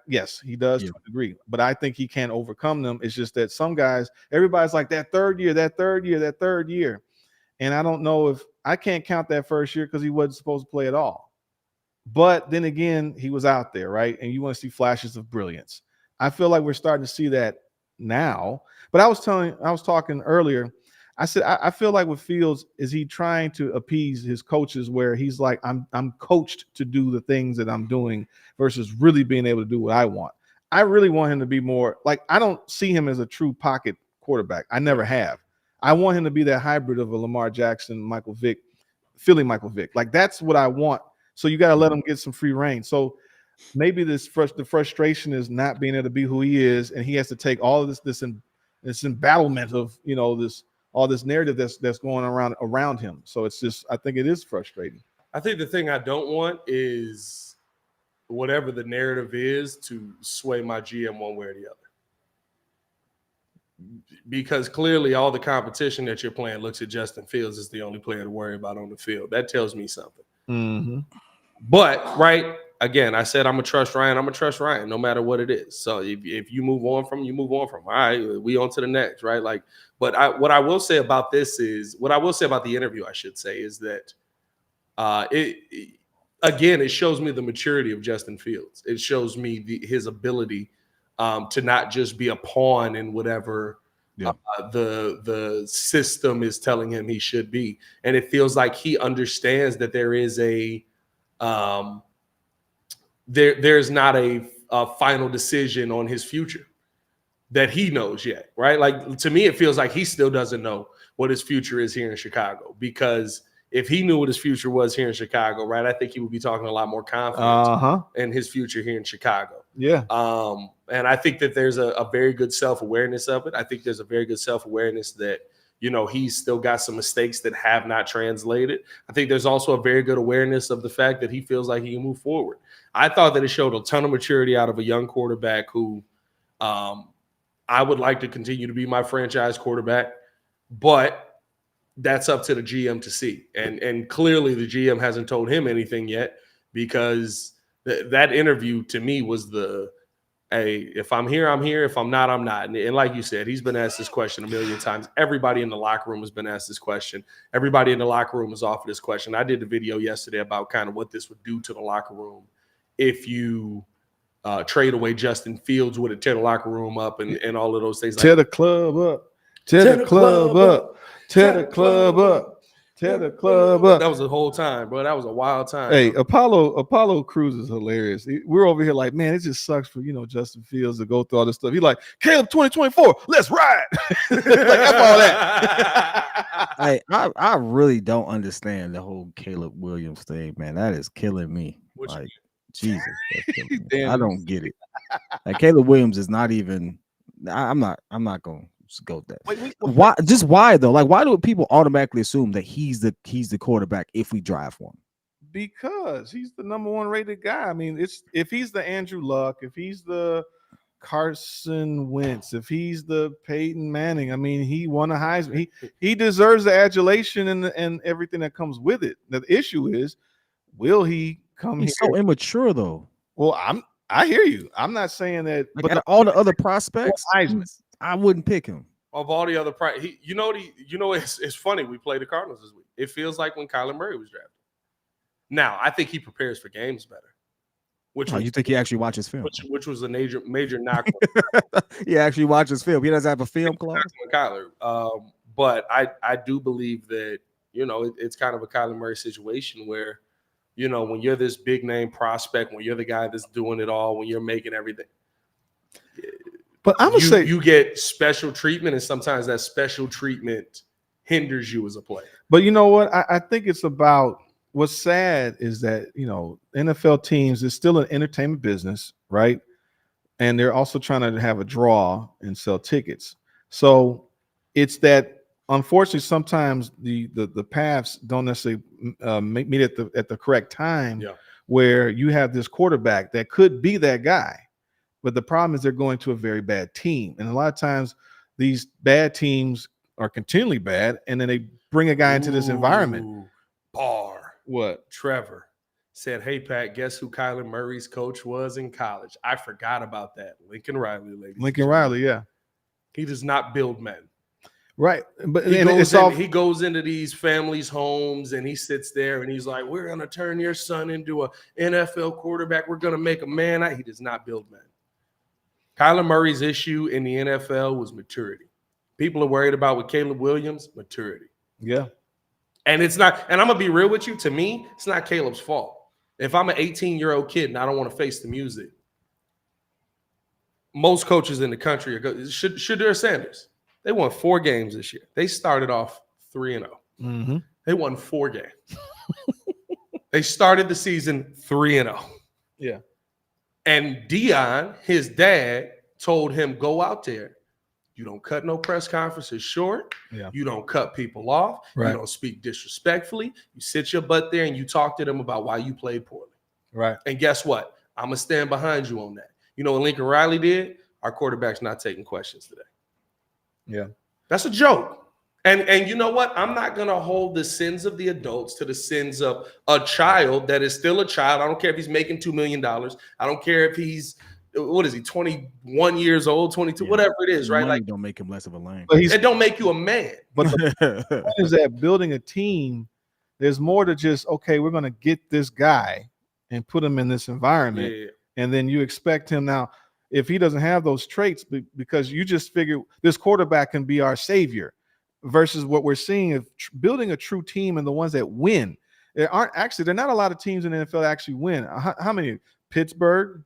S2: Yes, he does to a degree, but I think he can overcome them. It's just that some guys, everybody's like that third year. And I don't know if I can't count that first year because he wasn't supposed to play at all. But then again, he was out there, right? And you want to see flashes of brilliance. I feel like we're starting to see that now. But I was talking earlier. I said I feel like with Fields, is he trying to appease his coaches where he's like, I'm coached to do the things that I'm doing versus really being able to do what I want. I really want him to be more like, I don't see him as a true pocket quarterback. I never have. I want him to be that hybrid of a Lamar Jackson, Michael Vick, Philly Michael Vick. Like that's what I want. So you got to let him get some free reign. So maybe the frustration is not being able to be who he is, and he has to take all of this embattlement of all this narrative that's going around him. So it's just, I think it is frustrating.
S1: I think the thing I don't want is whatever the narrative is to sway my GM one way or the other. Because clearly all the competition that you're playing looks at Justin Fields as the only player to worry about on the field. That tells me something.
S2: Mm-hmm.
S1: But, right, again, I said I'm going to trust Ryan. I'm going to trust Ryan no matter what it is. So if you move on from him, you move on from him. All right, we on to the next, right? Like, but what I will say about the interview, I should say, is that it shows me the maturity of Justin Fields. It shows me his ability to not just be a pawn in whatever the system is telling him he should be. And it feels like he understands that there is there's not a final decision on his future that he knows yet, right? Like, to me, it feels like he still doesn't know what his future is here in Chicago, because if he knew what his future was here in Chicago, right, I think he would be talking a lot more confident in his future here in Chicago.
S2: Yeah.
S1: And I think that there's a very good self-awareness of it. I think there's a very good self-awareness that, he's still got some mistakes that have not translated. I think there's also a very good awareness of the fact that he feels like he can move forward. I thought that it showed a ton of maturity out of a young quarterback who I would like to continue to be my franchise quarterback, but that's up to the GM to see. And clearly the GM hasn't told him anything yet, because that interview to me was hey, if I'm here, I'm here. If I'm not, I'm not. And like you said, he's been asked this question a million times. Everybody in the locker room has been asked this question. Everybody in the locker room is offered this question. I did the video yesterday about kind of what this would do to the locker room if you trade away Justin Fields. Would it tear the locker room up and all of those things?
S2: Tear the club up. Tear the club up. Tear the club up. Tear the club up.
S1: That was the whole time, bro. That was a wild time.
S2: Hey,
S1: bro.
S2: Apollo Crews is hilarious. We're over here like, man, it just sucks for Justin Fields to go through all this stuff. He's like, Caleb 2024, let's ride. Like, I'm all that.
S3: I really don't understand the whole Caleb Williams thing, man. That is killing me. Like, Jesus, that's killing me. I don't get it. Like, Caleb Williams is not even. I'm not going to go with that. Why? Just why though? Like, why do people automatically assume that he's the quarterback if we draft one?
S2: Because he's the number one rated guy. I mean, if he's the Andrew Luck, if he's the Carson Wentz, if he's the Peyton Manning, I mean, he won a Heisman. He deserves the adulation and everything that comes with it. The issue is, will he come?
S3: He's
S2: here?
S3: so immature though.
S2: Well, I hear you. I'm not saying that,
S3: like, but all the other prospects, I wouldn't pick him.
S1: Of all the other, it's funny. We played the Cardinals this week. It feels like when Kyler Murray was drafted. Now, I think he prepares for games better.
S3: You think he actually watches film?
S1: Which was a major knock.
S3: He actually watches film. He doesn't have a film clause.
S1: Kyler, but I do believe that it's kind of a Kyler Murray situation where when you're this big name prospect, when you're the guy that's doing it all, when you're making everything.
S2: But I'm gonna say
S1: you get special treatment, and sometimes that special treatment hinders you as a player.
S2: But you know what? I think it's about what's sad is that NFL teams is still an entertainment business, right? And they're also trying to have a draw and sell tickets. So it's that unfortunately sometimes the paths don't necessarily meet at the correct time.
S1: Yeah.
S2: Where you have this quarterback that could be that guy. But the problem is they're going to a very bad team. And a lot of times these bad teams are continually bad. And then they bring a guy into this environment.
S1: What? Trevor said, hey, Pat, guess who Kyler Murray's coach was in college? I forgot about that. Lincoln Riley, ladies.
S2: Lincoln Riley, yeah.
S1: He does not build men.
S2: Right. But
S1: he goes into these families' homes and he sits there and he's like, we're going to turn your son into an NFL quarterback. We're going to make a man out. He does not build men. Kyler Murray's issue in the NFL was maturity. People are worried about with Caleb Williams, maturity.
S2: Yeah.
S1: And it's not, and I'm going to be real with you, to me, it's not Caleb's fault. If I'm an 18-year-old kid and I don't want to face the music, most coaches in the country Shedeur Sanders, they won 4 games this year. They started off 3-0.
S2: Mm-hmm.
S1: They won 4 games. They started the season 3-0.
S2: Yeah.
S1: And Dion, his dad, told him, go out there. You don't cut no press conferences short.
S2: Yeah.
S1: You don't cut people off.
S2: Right.
S1: You don't speak disrespectfully. You sit your butt there and you talk to them about why you played poorly.
S2: Right.
S1: And guess what? I'm going to stand behind you on that. You know what Lincoln Riley did? Our quarterback's not taking questions today.
S2: Yeah. That's
S1: a joke. And you know what? I'm not going to hold the sins of the adults to the sins of a child that is still a child. I don't care if he's making $2 million. I don't care if he's, 21 years old, 22, whatever it is, right?
S3: Like, don't make him less of a lame.
S1: It don't make you a man.
S2: But the point is that building a team, there's more to just, okay, we're going to get this guy and put him in this environment.
S1: Yeah.
S2: And then you expect him now, if he doesn't have those traits, because you just figure this quarterback can be our savior versus what we're seeing of building a true team and the ones that win. There are not a lot of teams in the NFL that actually win. How many? Pittsburgh,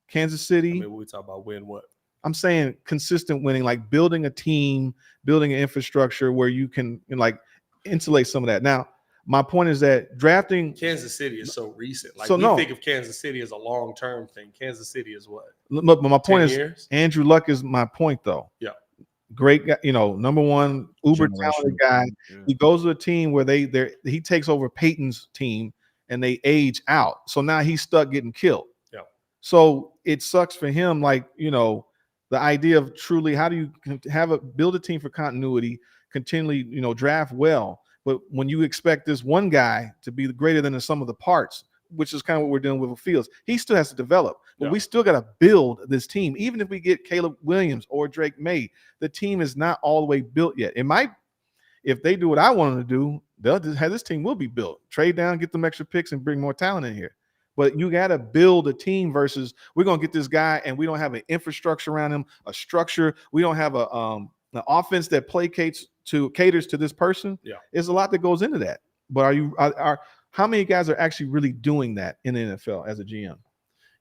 S2: Kansas City.
S1: I mean, we talk about win what?
S2: I'm saying consistent winning, like building a team, building an infrastructure where you can like insulate some of that. Now, My point is that drafting
S1: Kansas City is so recent. Like
S2: So,
S1: we
S2: no.
S1: think of Kansas City as a long-term thing. Kansas City is what?
S2: But my
S1: 10
S2: point is
S1: years?
S2: Andrew Luck is my point though.
S1: Yeah.
S2: Great guy, number one uber
S3: Generational
S2: talented guy.
S3: Yeah.
S2: He goes to a team where he takes over Peyton's team and they age out. So now he's stuck getting killed.
S1: Yeah.
S2: So it sucks for him. Like, the idea of truly how do you build a team for continuity, continually, draft well. But when you expect this one guy to be greater than the sum of the parts, which is kind of what we're dealing with Fields, he still has to develop. But we still got to build this team. Even if we get Caleb Williams or Drake May, the team is not all the way built yet. It might, if they do what I want them to do, they'll just have this team will be built. Trade down, get them extra picks, and bring more talent in here. But you got to build a team versus we're going to get this guy and we don't have an infrastructure around him, a structure. We don't have an offense that caters to this person.
S1: Yeah.
S2: There's a lot that goes into that. But how many guys are actually really doing that in the NFL as a GM?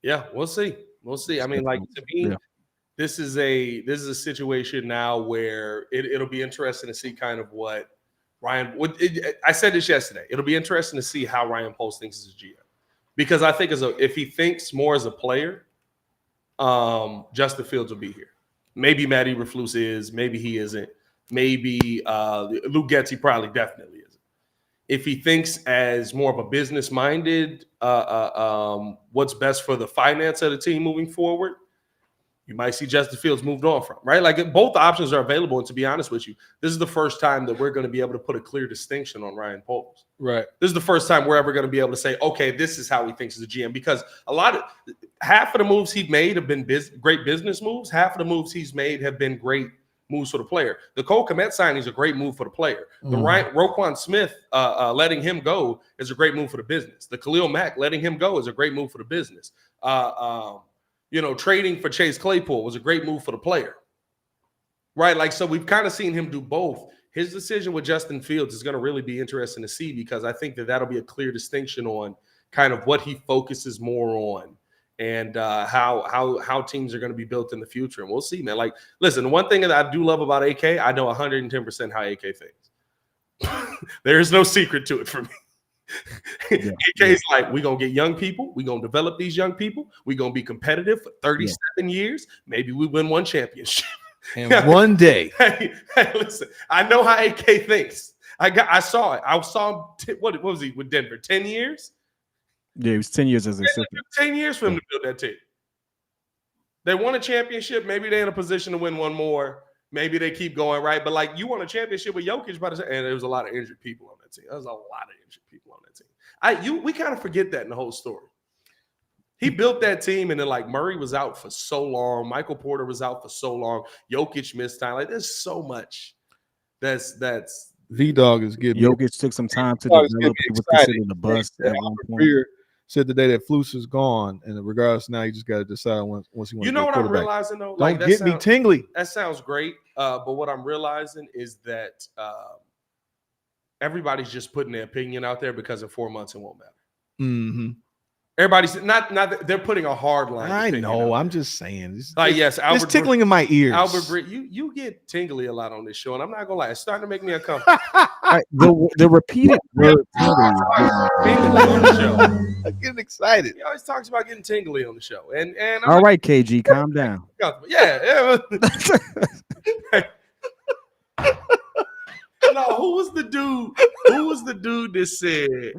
S1: Yeah, we'll see. We'll see. I mean, like to me, this is a situation now where it'll be interesting to see kind of what Ryan. I said this yesterday. It'll be interesting to see how Ryan Poles thinks as a GM, because I think if he thinks more as a player, Justin Fields will be here. Maybe Matt Eberflus is. Maybe he isn't. Maybe Luke Getsy probably definitely isn't. If he thinks as more of a business-minded, what's best for the finance of the team moving forward, you might see Justin Fields moved on from, right? Like both options are available. And to be honest with you, this is the first time that we're going to be able to put a clear distinction on Ryan Poles.
S2: Right.
S1: This is the first time we're ever going to be able to say, okay, this is how he thinks as a GM, because half of the moves he's made have been great business moves. Half of the moves he's made have been great moves for the player. The Cole Kmet signing is a great move for the player. The Roquan Smith letting him go is a great move for the business. The Khalil Mack letting him go is a great move for the business. Trading for Chase Claypool was a great move for the player. Right? Like, so we've kind of seen him do both. His decision with Justin Fields is going to really be interesting to see, because I think that'll be a clear distinction on kind of what he focuses more on, and how teams are going to be built in the future. And we'll see, man. Like, listen, one thing that I do love about AK, I know 110% how AK thinks. There is no secret to it for me. AK's like, we're going to get young people. We're going to develop these young people. We're going to be competitive for 37 years. Maybe we win one championship.
S2: And one day.
S1: Hey, listen, I know how AK thinks. I saw it. I saw him. What was he with Denver? 10 years?
S3: Yeah, he was 10 years as an assistant.
S1: 10 years for him to build that team. They won a championship. Maybe they're in a position to win one more. Maybe they keep going, right? But like, you won a championship with Jokic, and there was a lot of injured people on that team. There was a lot of injured people on that team. We kind of forget that in the whole story. He built that team, and then like Murray was out for so long. Michael Porter was out for so long. Jokic missed time. Like, there's so much. That's
S2: V-Dog is getting
S3: Jokic took some time to develop. He was considered a bust at one point.
S2: Said today that Flus is gone, and in regards now, you just got to decide once he wants to.
S1: You know what I'm realizing though?
S2: Don't get me tingly.
S1: That sounds great, but what I'm realizing is that everybody's just putting their opinion out there, because in 4 months it won't matter.
S2: Mm-hmm.
S1: Everybody's not. They're putting a hard line.
S2: I know. I'm just saying.
S1: Yes, Albert,
S2: it's tickling in my ears.
S1: Albert Britt, you get tingly a lot on this show, and I'm not gonna lie, it's starting to make me uncomfortable.
S3: The repeated word
S1: tingly on the show.
S2: I'm getting excited.
S1: He always talks about getting tingly on the show, and
S3: all right, KG, calm down.
S1: Yeah. No, who was the dude that said?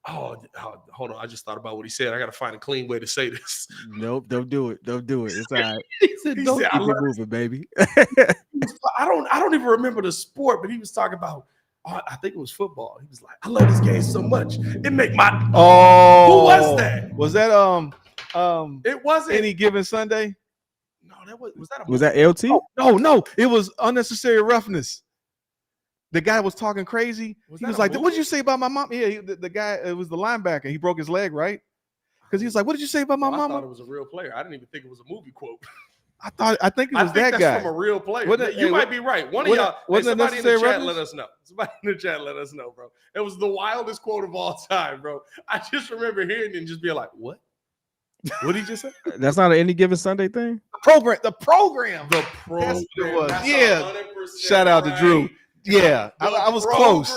S1: Oh, hold on. I just thought about what he said. I got to find a clean way to say this.
S3: Nope, don't do it. Don't do it. It's all right.
S1: He said,
S3: keep it moving, baby.
S1: I don't even remember the sport, but he was talking about, I think it was football. He was like, I love this game so much. It make my who was that?
S2: Was that
S1: it wasn't
S2: Any Given Sunday?
S1: No, that
S3: was that LT?
S2: No, it was Unnecessary Roughness. The guy was talking crazy. He was like, "What did you say about my mom?" Yeah, the guy, it was the linebacker. He broke his leg, right? Because he was like, "What did you say about my mom?"
S1: I thought it was a real player. I didn't even think it was a movie quote.
S2: I think it was that guy.
S1: That's from a real player. You might be right. One of y'all. Somebody in the chat let us know. Somebody in the chat let us know, bro. It was the wildest quote of all time, bro. I just remember hearing it and just being like, "What? What did he just say?"
S3: That's not an Any Given Sunday thing.
S2: The program.
S1: That's what it was.
S2: Yeah. Shout out to Drew. Yeah, I was close.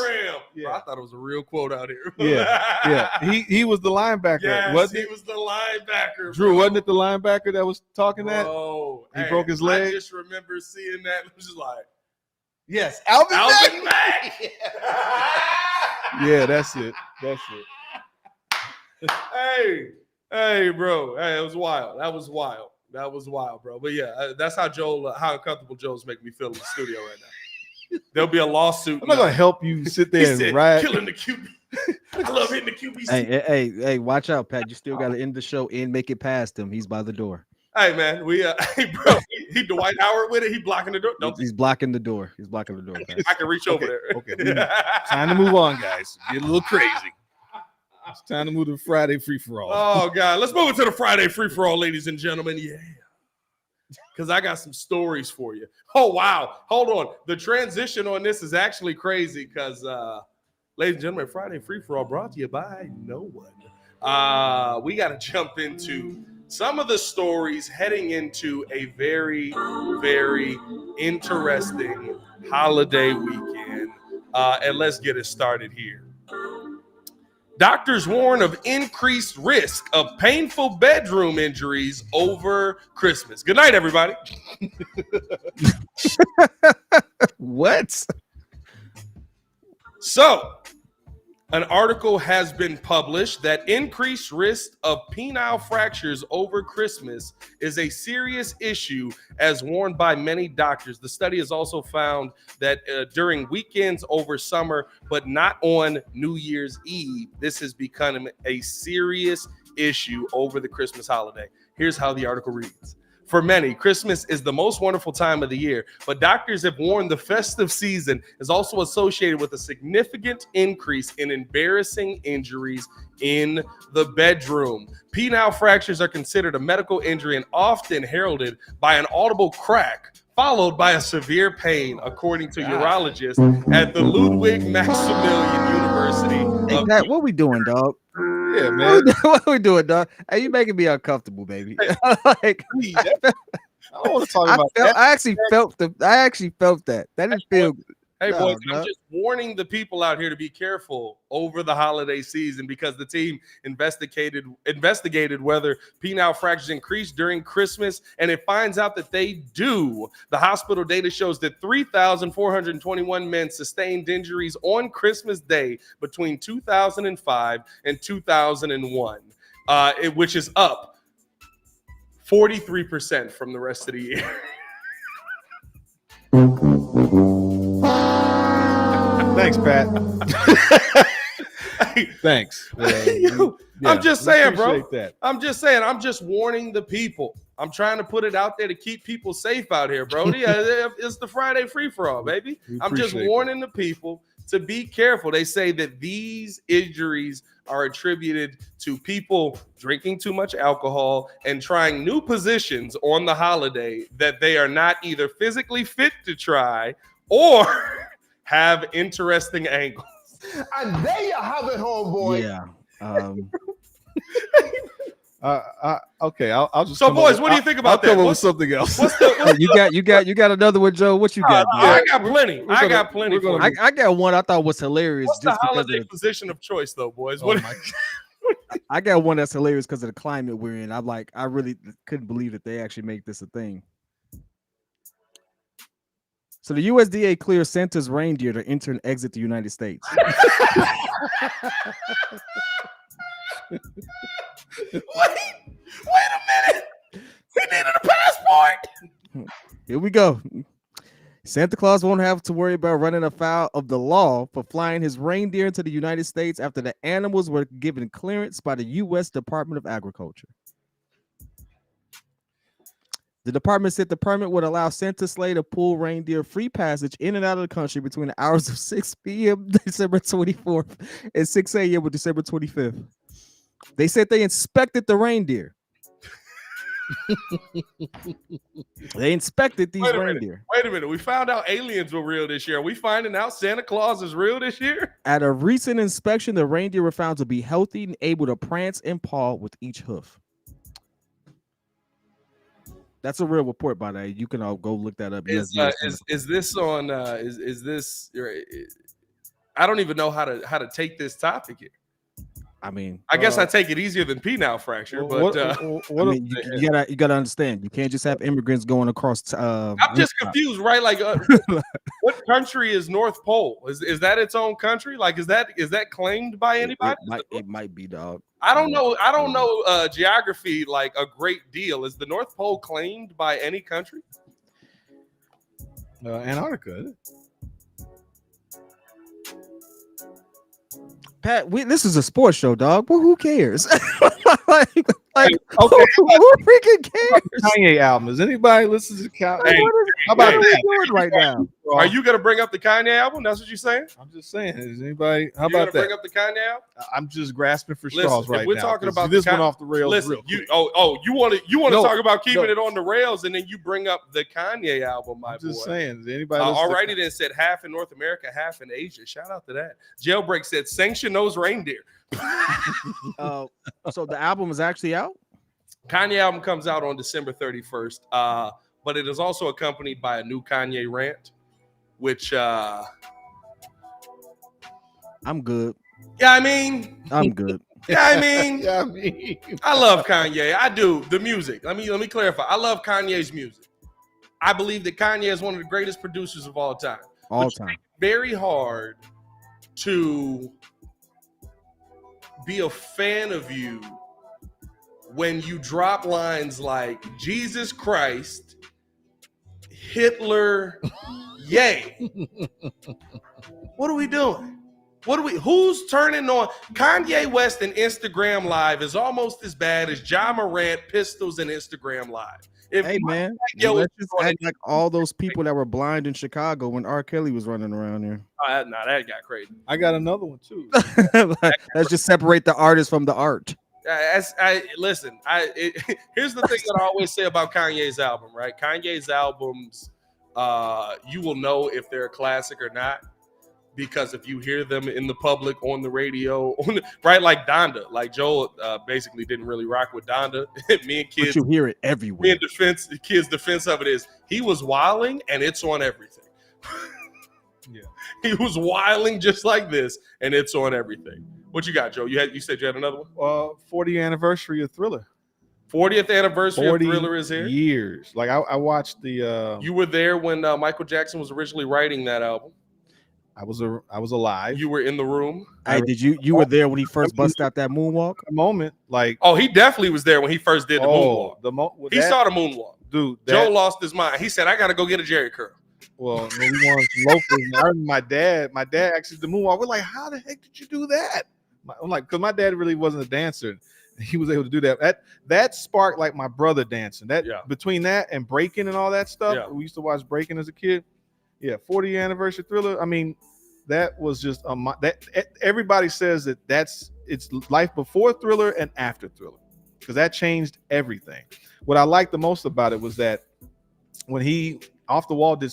S2: Yeah.
S1: I thought it was a real quote out here.
S2: Yeah. He was the linebacker,
S1: Yes,
S2: wasn't
S1: he
S2: it?
S1: was the linebacker.
S2: Drew,
S1: bro.
S2: wasn't it the linebacker that was talking that?
S1: Bro,
S2: He broke his leg?
S1: I just remember seeing that. It was just like,
S2: Yes, Alvin
S1: Mack.
S2: Yeah, that's it. That's it.
S1: Hey, bro. Hey, it was wild. That was wild, bro. But yeah, that's how how uncomfortable Joe's making me feel in the studio right now. There'll be a lawsuit.
S2: I'm not gonna help you sit there and ride.
S1: Killing the QB. I love hitting the QB.
S3: Hey, watch out, Pat. You still got to end the show and make it past him. He's by the door.
S1: Hey, man, hey, bro, he Dwight Howard with it. He blocking the door.
S3: He's blocking the door. He's blocking the door. Pat.
S1: I can reach over there.
S2: Okay. Time to move on, guys. Get a little crazy. It's time to move to Friday free for all.
S1: Oh, God. Let's move into the Friday free for all, ladies and gentlemen. Yeah. Because I got some stories for you. Oh, wow. Hold on. The transition on this is actually crazy because, ladies and gentlemen, Friday free for all brought to you by no one. We got to jump into some of the stories heading into a very, very interesting holiday weekend. And let's get it started here. Doctors warn of increased risk of painful bedroom injuries over Christmas. Good night, everybody.
S3: What?
S1: So, an article has been published that increased risk of penile fractures over Christmas is a serious issue, as warned by many doctors. The study has also found that during weekends over summer, but not on New Year's Eve, this has become a serious issue over the Christmas holiday. Here's how the article reads. For many, Christmas is the most wonderful time of the year, but doctors have warned the festive season is also associated with a significant increase in embarrassing injuries in the bedroom. Penile fractures are considered a medical injury and often heralded by an audible crack, followed by a severe pain, according to urologists at the Ludwig Maximilian University.
S3: Hey, Pat, what we doing, dog?
S2: Yeah, man.
S3: What we doing, dog? Hey, you making me uncomfortable, baby. Like,
S2: I don't want to talk about that.
S3: I actually felt that. That didn't feel.
S1: Hey,
S3: No,
S1: boys,
S3: no.
S1: I'm just warning the people out here to be careful over the holiday season because the team investigated whether penile fractures increased during Christmas, and it finds out that they do. The hospital data shows that 3,421 men sustained injuries on Christmas Day between 2005 and 2001, which is up 43% from the rest of the year.
S2: Thanks, Pat. Thanks.
S1: I'm just saying, bro.
S2: That.
S1: I'm just saying. I'm just warning the people. I'm trying to put it out there to keep people safe out here, bro. Yeah, it's the Friday free for all, baby. I'm just warning the people to be careful. They say that these injuries are attributed to people drinking too much alcohol and trying new positions on the holiday that they are not either physically fit to try or have interesting angles.
S4: And there you have it, homeboy.
S3: Yeah.
S2: Okay, I'll just.
S1: So, boys, what do you think about that?
S2: I'll come up with something else.
S3: You got another one, Joe. What you got?
S1: I got plenty. I got plenty.
S3: I got one I thought was hilarious.
S1: What's
S3: just
S1: the
S3: because
S1: holiday
S3: of the,
S1: position of choice, though, boys?
S2: Oh my
S3: I got one that's hilarious because of the climate we're in. I really couldn't believe that they actually make this a thing. So the USDA clears Santa's reindeer to enter and exit the United States.
S1: Wait a minute. He needed a passport.
S3: Here we go. Santa Claus won't have to worry about running afoul of the law for flying his reindeer into the United States after the animals were given clearance by the U.S. Department of Agriculture. The department said the permit would allow Santa's sleigh to pull reindeer free passage in and out of the country between the hours of 6 p.m. December 24th and 6 a.m. on December 25th. They said they inspected the reindeer. They inspected these reindeer.
S1: Wait a minute. We found out aliens were real this year. Are we finding out Santa Claus is real this year?
S3: At a recent inspection, the reindeer were found to be healthy and able to prance and paw with each hoof. That's a real report, by the way. You can all go look that up.
S1: Is this on? Is this? I don't even know how to take this topic here.
S3: I mean,
S1: I guess I take it easier than penile fracture, but
S3: you gotta understand. You can't just have immigrants going across.
S1: I'm just confused, right? Like, what country is North Pole? Is that its own country? Like, is that claimed by anybody?
S3: It might be, dog.
S1: I don't know. I don't know geography like a great deal. Is the North Pole claimed by any country?
S2: Antarctica.
S3: Pat, this is a sports show, dog. Well, who cares? like,
S2: okay,
S3: who freaking cares?
S2: Kanye album. Does anybody listen to Kanye?
S3: How about what are we doing right now?
S1: Are you gonna bring up the Kanye album? That's what you're saying?
S2: I'm just saying. Is anybody? How
S1: you
S2: about that?
S1: Bring up the Kanye album?
S2: I'm just grasping for straws right now.
S1: We're talking about
S2: this one off the rails.
S1: Listen,
S2: real quick.
S1: you want to talk about keeping it on the rails, and then you bring up the Kanye album, my
S2: I'm just
S1: boy.
S2: saying. Is anybody?
S1: Alrighty, then said half in North America, half in Asia. Shout out to that. Jailbreak said sanction those reindeer.
S3: So the album is actually out.
S1: Kanye album comes out on December 31st, but it is also accompanied by a new Kanye rant, which
S3: I'm good.
S1: yeah, I mean,
S3: I'm good.
S1: Yeah, I mean,
S2: Yeah, I mean,
S1: I love Kanye. I do. The music. Let me clarify. I love Kanye's music. I believe that Kanye is one of the greatest producers of all time.
S3: All time.
S1: Very hard to be a fan of you when you drop lines like Jesus Christ, Hitler, yay. What are we doing? Who's turning on? Kanye West and Instagram Live is almost as bad as Ja Morant, Pistols, and Instagram Live.
S3: Hey man, let's just act like all those people that were blind in Chicago when R. Kelly was running around there.
S1: Nah, that got crazy.
S2: I got another one too.
S3: Let's just separate the artist from the art.
S1: Here's the thing that I always say about Kanye's album, right? Kanye's albums, you will know if they're a classic or not, because if you hear them in the public, on the radio, right? Like Donda, like Joel basically didn't really rock with Donda. Me and kids,
S3: but you hear it everywhere.
S1: Me and kids' defense of it is he was wilding and it's on everything. Yeah, he was wilding just like this and it's on everything. What you got, Joe? You said you had another one?
S2: 40th anniversary of Thriller.
S1: 40th anniversary
S2: 40
S1: of Thriller is here.
S2: Years. Like I watched the.
S1: You were there when Michael Jackson was originally writing that album.
S2: I was alive.
S1: You were in the room.
S3: Hey, you were there when he first busted out that moonwalk?
S2: A moment, like
S1: he definitely was there when he first did the moonwalk. He saw the moonwalk,
S2: dude.
S1: Joe lost his mind. He said, "I got to go get a Jerry curl."
S2: Well, no, we wanted some locals. I remember my dad actually did the moonwalk. We're like, how the heck did you do that? I'm like, because my dad really wasn't a dancer. He was able to do that. That sparked like my brother dancing. Between that and breaking and all that stuff. We used to watch breaking as a kid. Yeah, 40th anniversary Thriller. I mean, that was just that everybody says it's life before Thriller and after Thriller, because that changed everything. What I liked the most about it was that when he Off the Wall did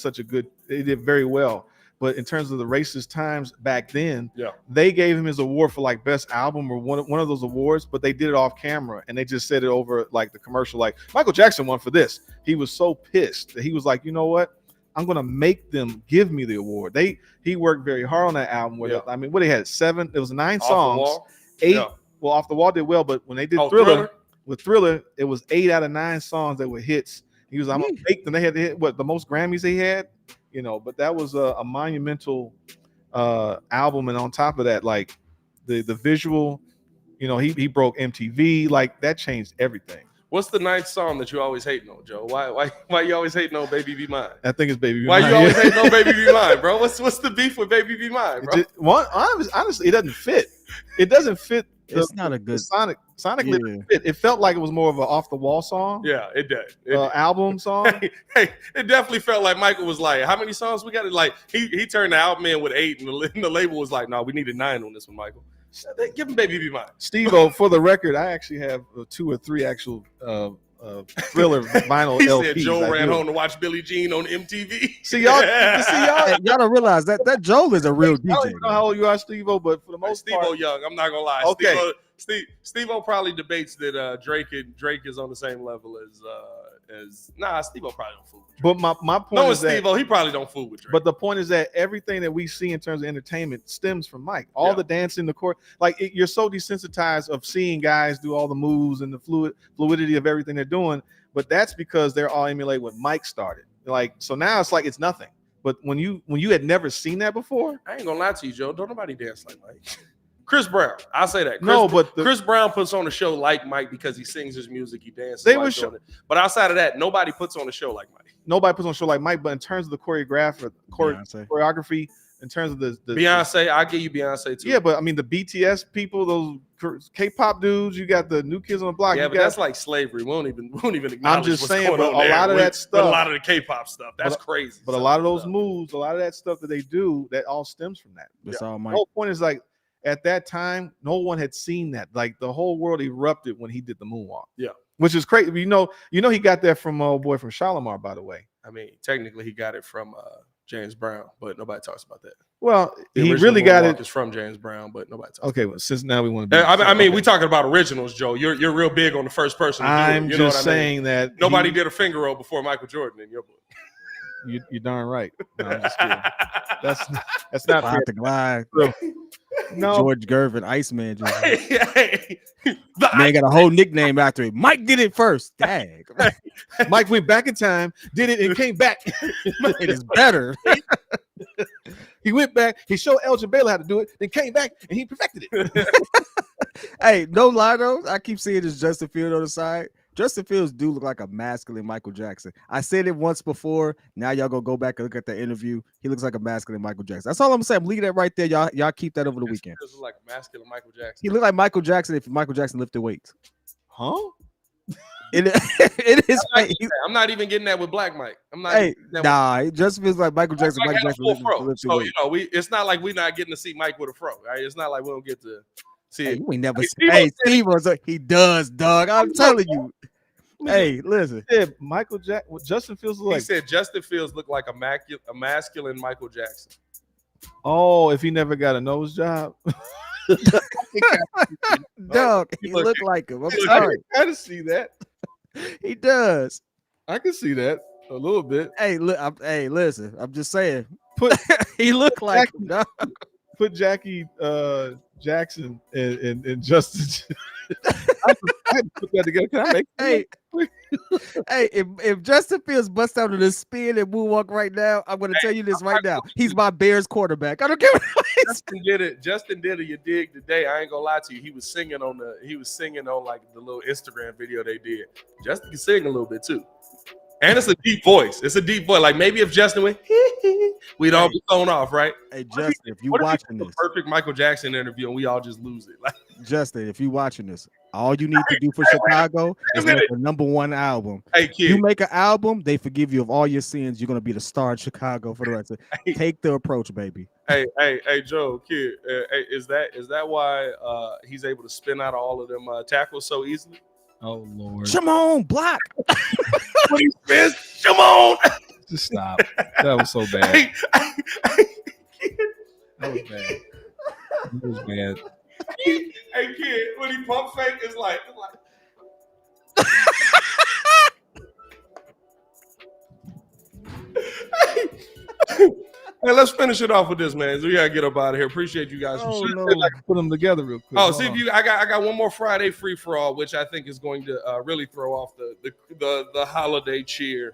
S2: they did very well. But in terms of the racist times back then, they gave him his award for like best album or one of those awards, but they did it off camera and they just said it over like the commercial, like Michael Jackson won for this. He was so pissed that he was like, you know what? I'm gonna make them give me the award. He worked very hard on that album. I mean, what they had 7, it was 9 songs, 8. Well, Off the Wall did well, but when they did Thriller, with Thriller, it was 8 out of 9 songs that were hits. He was, I'm gonna make them. They had to hit the most Grammys they had, but that was a monumental album. And on top of that, like the visual, he broke MTV, like that changed everything.
S1: What's the 9th song that you always hating on, Joe? Why you always hating on Baby Be Mine?
S2: I think it's Baby Be
S1: Mine.
S2: Mine.
S1: Why you always hating on Baby Be Mine, bro? What's the beef with Baby Be Mine, bro?
S2: Honestly, it doesn't fit. It doesn't fit.
S3: It's not a good
S2: sonically. It felt like it was more of an Off the Wall song.
S1: Yeah, it did.
S2: Album song.
S1: Hey, it definitely felt like Michael was like, "How many songs we got?" Like he turned the album in with 8, and the label was like, "No, we needed 9 on this one, Michael." So give him Baby Be Mine.
S2: Steve-O, for the record, I actually have 2 or 3 actual Thriller vinyl
S1: he
S2: LPs.
S1: Said Joe ran home to watch Billie Jean on MTV.
S2: See y'all
S3: don't realize that Joel is a real DJ.
S2: I don't know how old you are, Steve-O, but for the most part,
S1: Steve-O young. I'm not gonna lie.
S2: Okay.
S1: Steve-O probably debates that Drake is on the same level as Steve-O probably don't fool with Drake.
S2: But my point
S1: Knowing
S2: is that
S1: Steve-O, he probably don't fool with Drake.
S2: But the point is that everything that we see in terms of entertainment stems from Mike. All the dancing, the court, you're so desensitized of seeing guys do all the moves and the fluidity of everything they're doing. But that's because they're all emulating what Mike started. So now it's like it's nothing. But when you had never seen that before,
S1: I ain't gonna lie to you, Joe. Don't nobody dance like Mike. Chris Brown, I'll say that. Chris Brown puts on a show like Mike because he sings his music, he dances. It. But outside of that, nobody puts on a show like Mike.
S2: Nobody puts on a show like Mike. But in terms of the choreography, in terms of the
S1: Beyonce, I'll give you Beyonce too.
S2: Yeah, but I mean the BTS people, those K-pop dudes, you got the New Kids on the Block.
S1: Yeah, but that's like slavery. We won't even acknowledge.
S2: I'm just saying, but a lot of that stuff,
S1: a lot of the K-pop stuff, that's crazy.
S2: But a lot of those moves, a lot of that stuff that they do, that all stems from that.
S3: That's all Mike.
S2: The whole point is at that time, no one had seen that. The whole world erupted when he did the moonwalk.
S1: Yeah,
S2: which is crazy. You know, he got that from old boy from Shalimar, by the way.
S1: I mean, technically, he got it from James Brown, but nobody talks about that.
S2: Well, he really got it.
S1: It's from James Brown, but nobody talks.
S2: Okay, well, since now we want to.
S1: I mean, we talking about originals, Joe. You're real big on the first person.
S2: I'm just saying that
S1: nobody did a finger roll before Michael Jordan in your book.
S2: You're darn right. No, I'm just kidding. That's not fair.
S3: To glide.
S2: No,
S3: George Gervin, Iceman. Man got a whole nickname after it. Mike did it first. Dang.
S2: Mike went back in time, did it, and came back.
S3: It is better.
S2: He went back. He showed Elgin Baylor how to do it, then came back and he perfected it.
S3: Hey, no lie though. I keep seeing this Justin Fields on the side. Justin Fields do look like a masculine Michael Jackson. I said it once before. Now y'all go back and look at the interview. He looks like a masculine Michael Jackson. That's all I'm saying. I'm leaving that right there. Y'all keep that over the weekend.
S1: He looks like a masculine Michael Jackson.
S3: He looked like Michael Jackson if Michael Jackson lifted weights.
S2: Huh?
S3: It is.
S1: I'm not even getting that with Black Mike. I'm not.
S3: It just feels like Michael Jackson.
S1: Michael Jackson so it's not like we're not getting to see Mike with a fro. Right? It's not like we don't get to see it.
S3: We never. Steve was he does, dog. I'm telling you. Hey, listen.
S2: Yeah, Michael Jackson. Justin Fields
S1: he said Justin Fields looked like a masculine Michael Jackson.
S2: Oh, if he never got a nose job.
S3: Dog, he looked like him. I'm sorry.
S2: I can see that.
S3: He does.
S2: I can see that a little bit.
S3: Hey, listen. I'm just saying. He looked like him, dog.
S2: Put Jackie Jackson and Justin. I had to put that together. Can I make
S3: if Justin Fields busts out of the spin and moonwalk right now, I'm going to tell you this right now. He's my Bears quarterback. I don't care.
S1: Justin did it. You dig today? I ain't gonna lie to you. He was singing on like the little Instagram video they did. Justin can sing a little bit too. And it's a deep voice. It's a deep voice. Like maybe if Justin went, we'd all be thrown off, right?
S3: Hey, Justin, if you watching this,
S1: perfect Michael Jackson interview, and we all just lose it. Like,
S3: Justin, if you watching this, all you need to do for Chicago is make a #1 album.
S1: Hey, kid,
S3: you make an album, they forgive you of all your sins. You're gonna be the star in Chicago for the rest of it. Take the approach, baby.
S1: Hey, Joe, kid, is that why he's able to spin out all of them tackles so easily?
S2: Oh Lord!
S3: Shimon, block.
S1: When he spins, Shimon.
S2: Just stop. That was so bad. That was bad. It was bad.
S1: Hey, kid, when he pump fake, it's like. Hey, let's finish it off with this, man. So we gotta get up out of here. Appreciate you guys.
S2: Oh, no. I can put them together real quick.
S1: Oh, see if you. I got one more Friday free for all, which I think is going to really throw off the holiday cheer.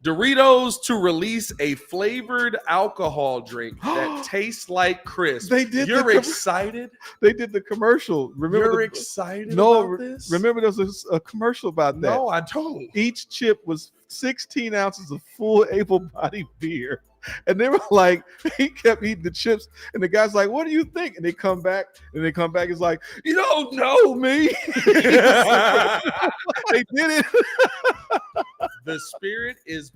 S1: Doritos to release a flavored alcohol drink that tastes like crisp.
S2: They did.
S1: You're excited?
S2: They did the commercial. Remember?
S1: You're excited about this?
S2: Remember there was a commercial about that.
S1: No, I don't.
S2: Each chip was 16 ounces of full able-bodied beer. And they were like, he kept eating the chips, and the guy's like, "What do you think?" And they come back, it's like, "You don't know me." They did it.
S1: The Spirit is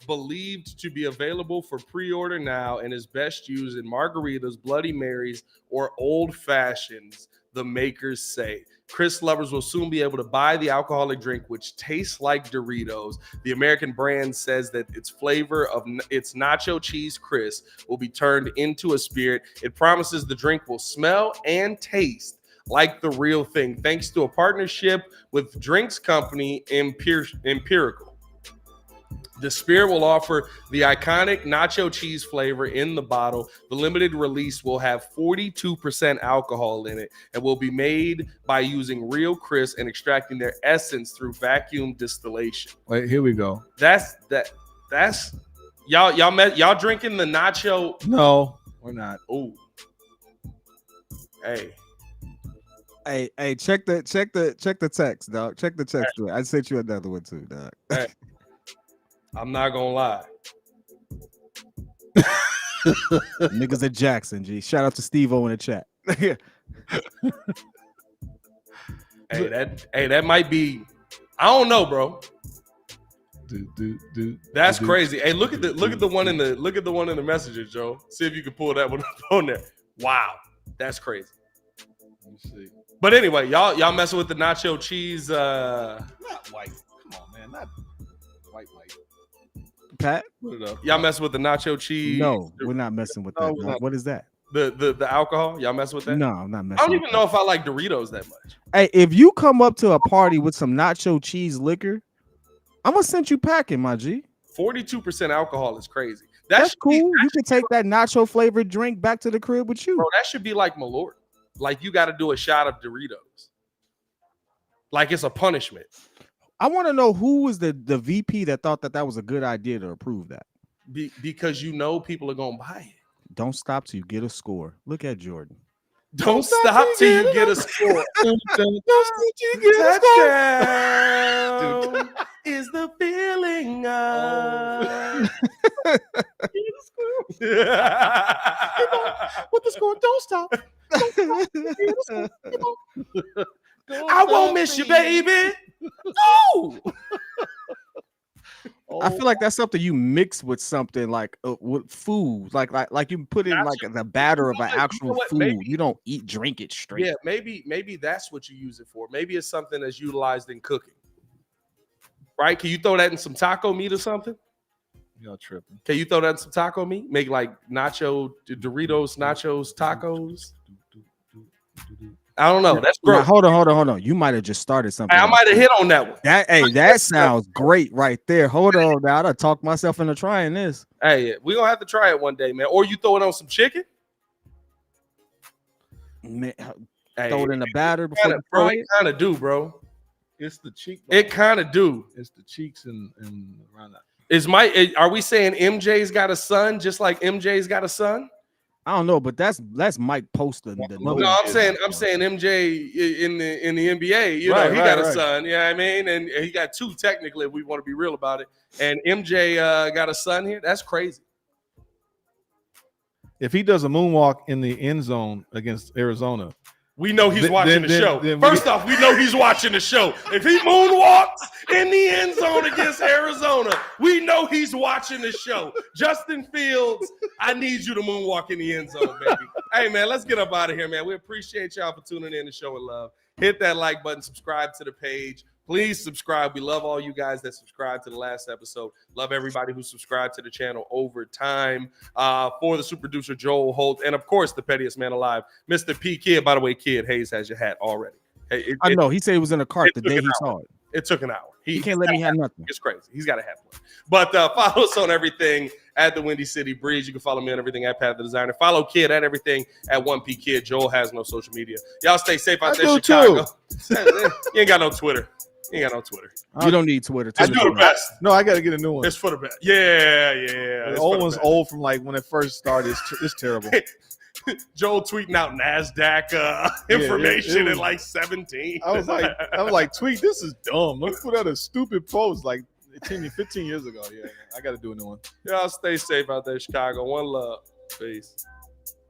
S1: believed to be available for pre-order now and is best used in margaritas, Bloody Marys, or old fashions. the makers say. Chris lovers will soon be able to buy the alcoholic drink, which tastes like Doritos. The American brand says that its flavor of its nacho cheese Chris will be turned into a spirit. It promises the drink will smell and taste like the real thing, thanks to a partnership with drinks company Empirical. The Spirit will offer the iconic nacho cheese flavor in the bottle. The limited release will have 42% alcohol in it and will be made by using real Chris and extracting their essence through vacuum distillation.
S2: Wait, here we go.
S1: That's y'all drinking the nacho.
S2: No, we're not.
S1: Oh, hey.
S3: Hey, check the text, dog. Check the text. Hey. I sent you another one too, dog.
S1: Hey. I'm not gonna lie.
S3: Niggas at Jackson, G. Shout out to Steve-O in the chat.
S1: That might be. I don't know, bro. That's crazy. Hey, look at the one in the messages, Joe. See if you can pull that one up on there. Wow, that's crazy.
S2: Let me see.
S1: But anyway, y'all messing with the nacho cheese.
S2: Not white. Come on, man. Not white.
S3: Pat,
S1: y'all messing with the nacho cheese?
S3: No, we're not messing with that. No, what is that?
S1: The alcohol? Y'all messing with that?
S3: No, I'm not messing.
S1: I don't even know if I like Doritos that much.
S3: Hey, if you come up to a party with some nacho cheese liquor, I'm gonna send you packing, my G.
S1: 42% alcohol is crazy.
S3: That's cool. You can take that nacho flavored drink back to the crib with you.
S1: Bro, that should be like Malort. Like you got to do a shot of Doritos. Like it's a punishment.
S3: I want to know who was the VP that thought that was a good idea to approve that.
S1: Because you know people are gonna buy it.
S3: Don't stop till you get a score. Look at Jordan.
S1: Don't stop till you get a score. Don't stop till you get a score. Is the feeling of
S3: with the score? Don't stop.
S1: I won't miss you, baby. No.
S3: I feel like that's something you mix with something like with food, like you put in like the batter of an actual food. Maybe, you don't drink it straight.
S1: Yeah, maybe that's what you use it for. Maybe it's something that's utilized in cooking. Right? Can you throw that in some taco meat or something?
S2: You're tripping.
S1: Can you throw that in some taco meat? Make like Doritos, nachos, tacos. I don't know. That's gross.
S3: Now, hold on. You might have just started something.
S1: I might have hit on that one.
S3: That sounds great right there. Hold on, now I done talked myself into trying this.
S1: Hey, we're gonna have to try it one day, man. Or you throw it on some chicken.
S3: Man, throw it in the batter before you
S1: bro.
S3: fry
S1: It kind of do, bro.
S2: It's the cheek.
S1: It kind of do.
S2: It's the cheeks and around
S1: that. Are we saying MJ's got a son just like MJ's got a son?
S3: I don't know, but that's Mike Poster.
S1: No, I'm saying MJ in the NBA. You know, he got a son. Yeah, you know what I mean, and he got two technically. If we want to be real about it, and MJ got a son here. That's crazy.
S2: If he does a moonwalk in the end zone against Arizona,
S1: we know he's watching the show. First off, we know he's watching the show. If he moonwalks in the end zone against Arizona, we know he's watching the show. Justin Fields, I need you to moonwalk in the end zone, baby. Hey, man, let's get up out of here, man. We appreciate y'all for tuning in to Show and Love. Hit that like button, subscribe to the page. Please subscribe. We love all you guys that subscribed to the last episode. Love everybody who subscribed to the channel over time. For the super producer, Joel Holt, and of course, the pettiest man alive, Mr. P. Kid. By the way, Kid, Hayes has your hat already. Hey,
S3: I know. He said it was in a cart the day he saw it.
S1: It took an hour.
S3: He can't let me have nothing.
S1: It's crazy. He's got to have one. But follow us on everything at the Windy City Breeze. You can follow me on everything at Pat the Designer. Follow Kid at everything at 1P Kid. Joel has no social media. Y'all stay safe out there in Chicago. You ain't got no Twitter. You ain't got no Twitter.
S3: You don't need Twitter.
S1: I do the best.
S2: No, I got to get a new one.
S1: It's for the best. Yeah.
S2: The old one's old from like when it first started. It's terrible.
S1: Joel tweeting out NASDAQ information in like 17.
S2: I was like, tweet, this is dumb. Let's put out a stupid post like 15 years ago. Yeah, I got to do a new one.
S1: Y'all stay safe out there, Chicago. One love. Peace.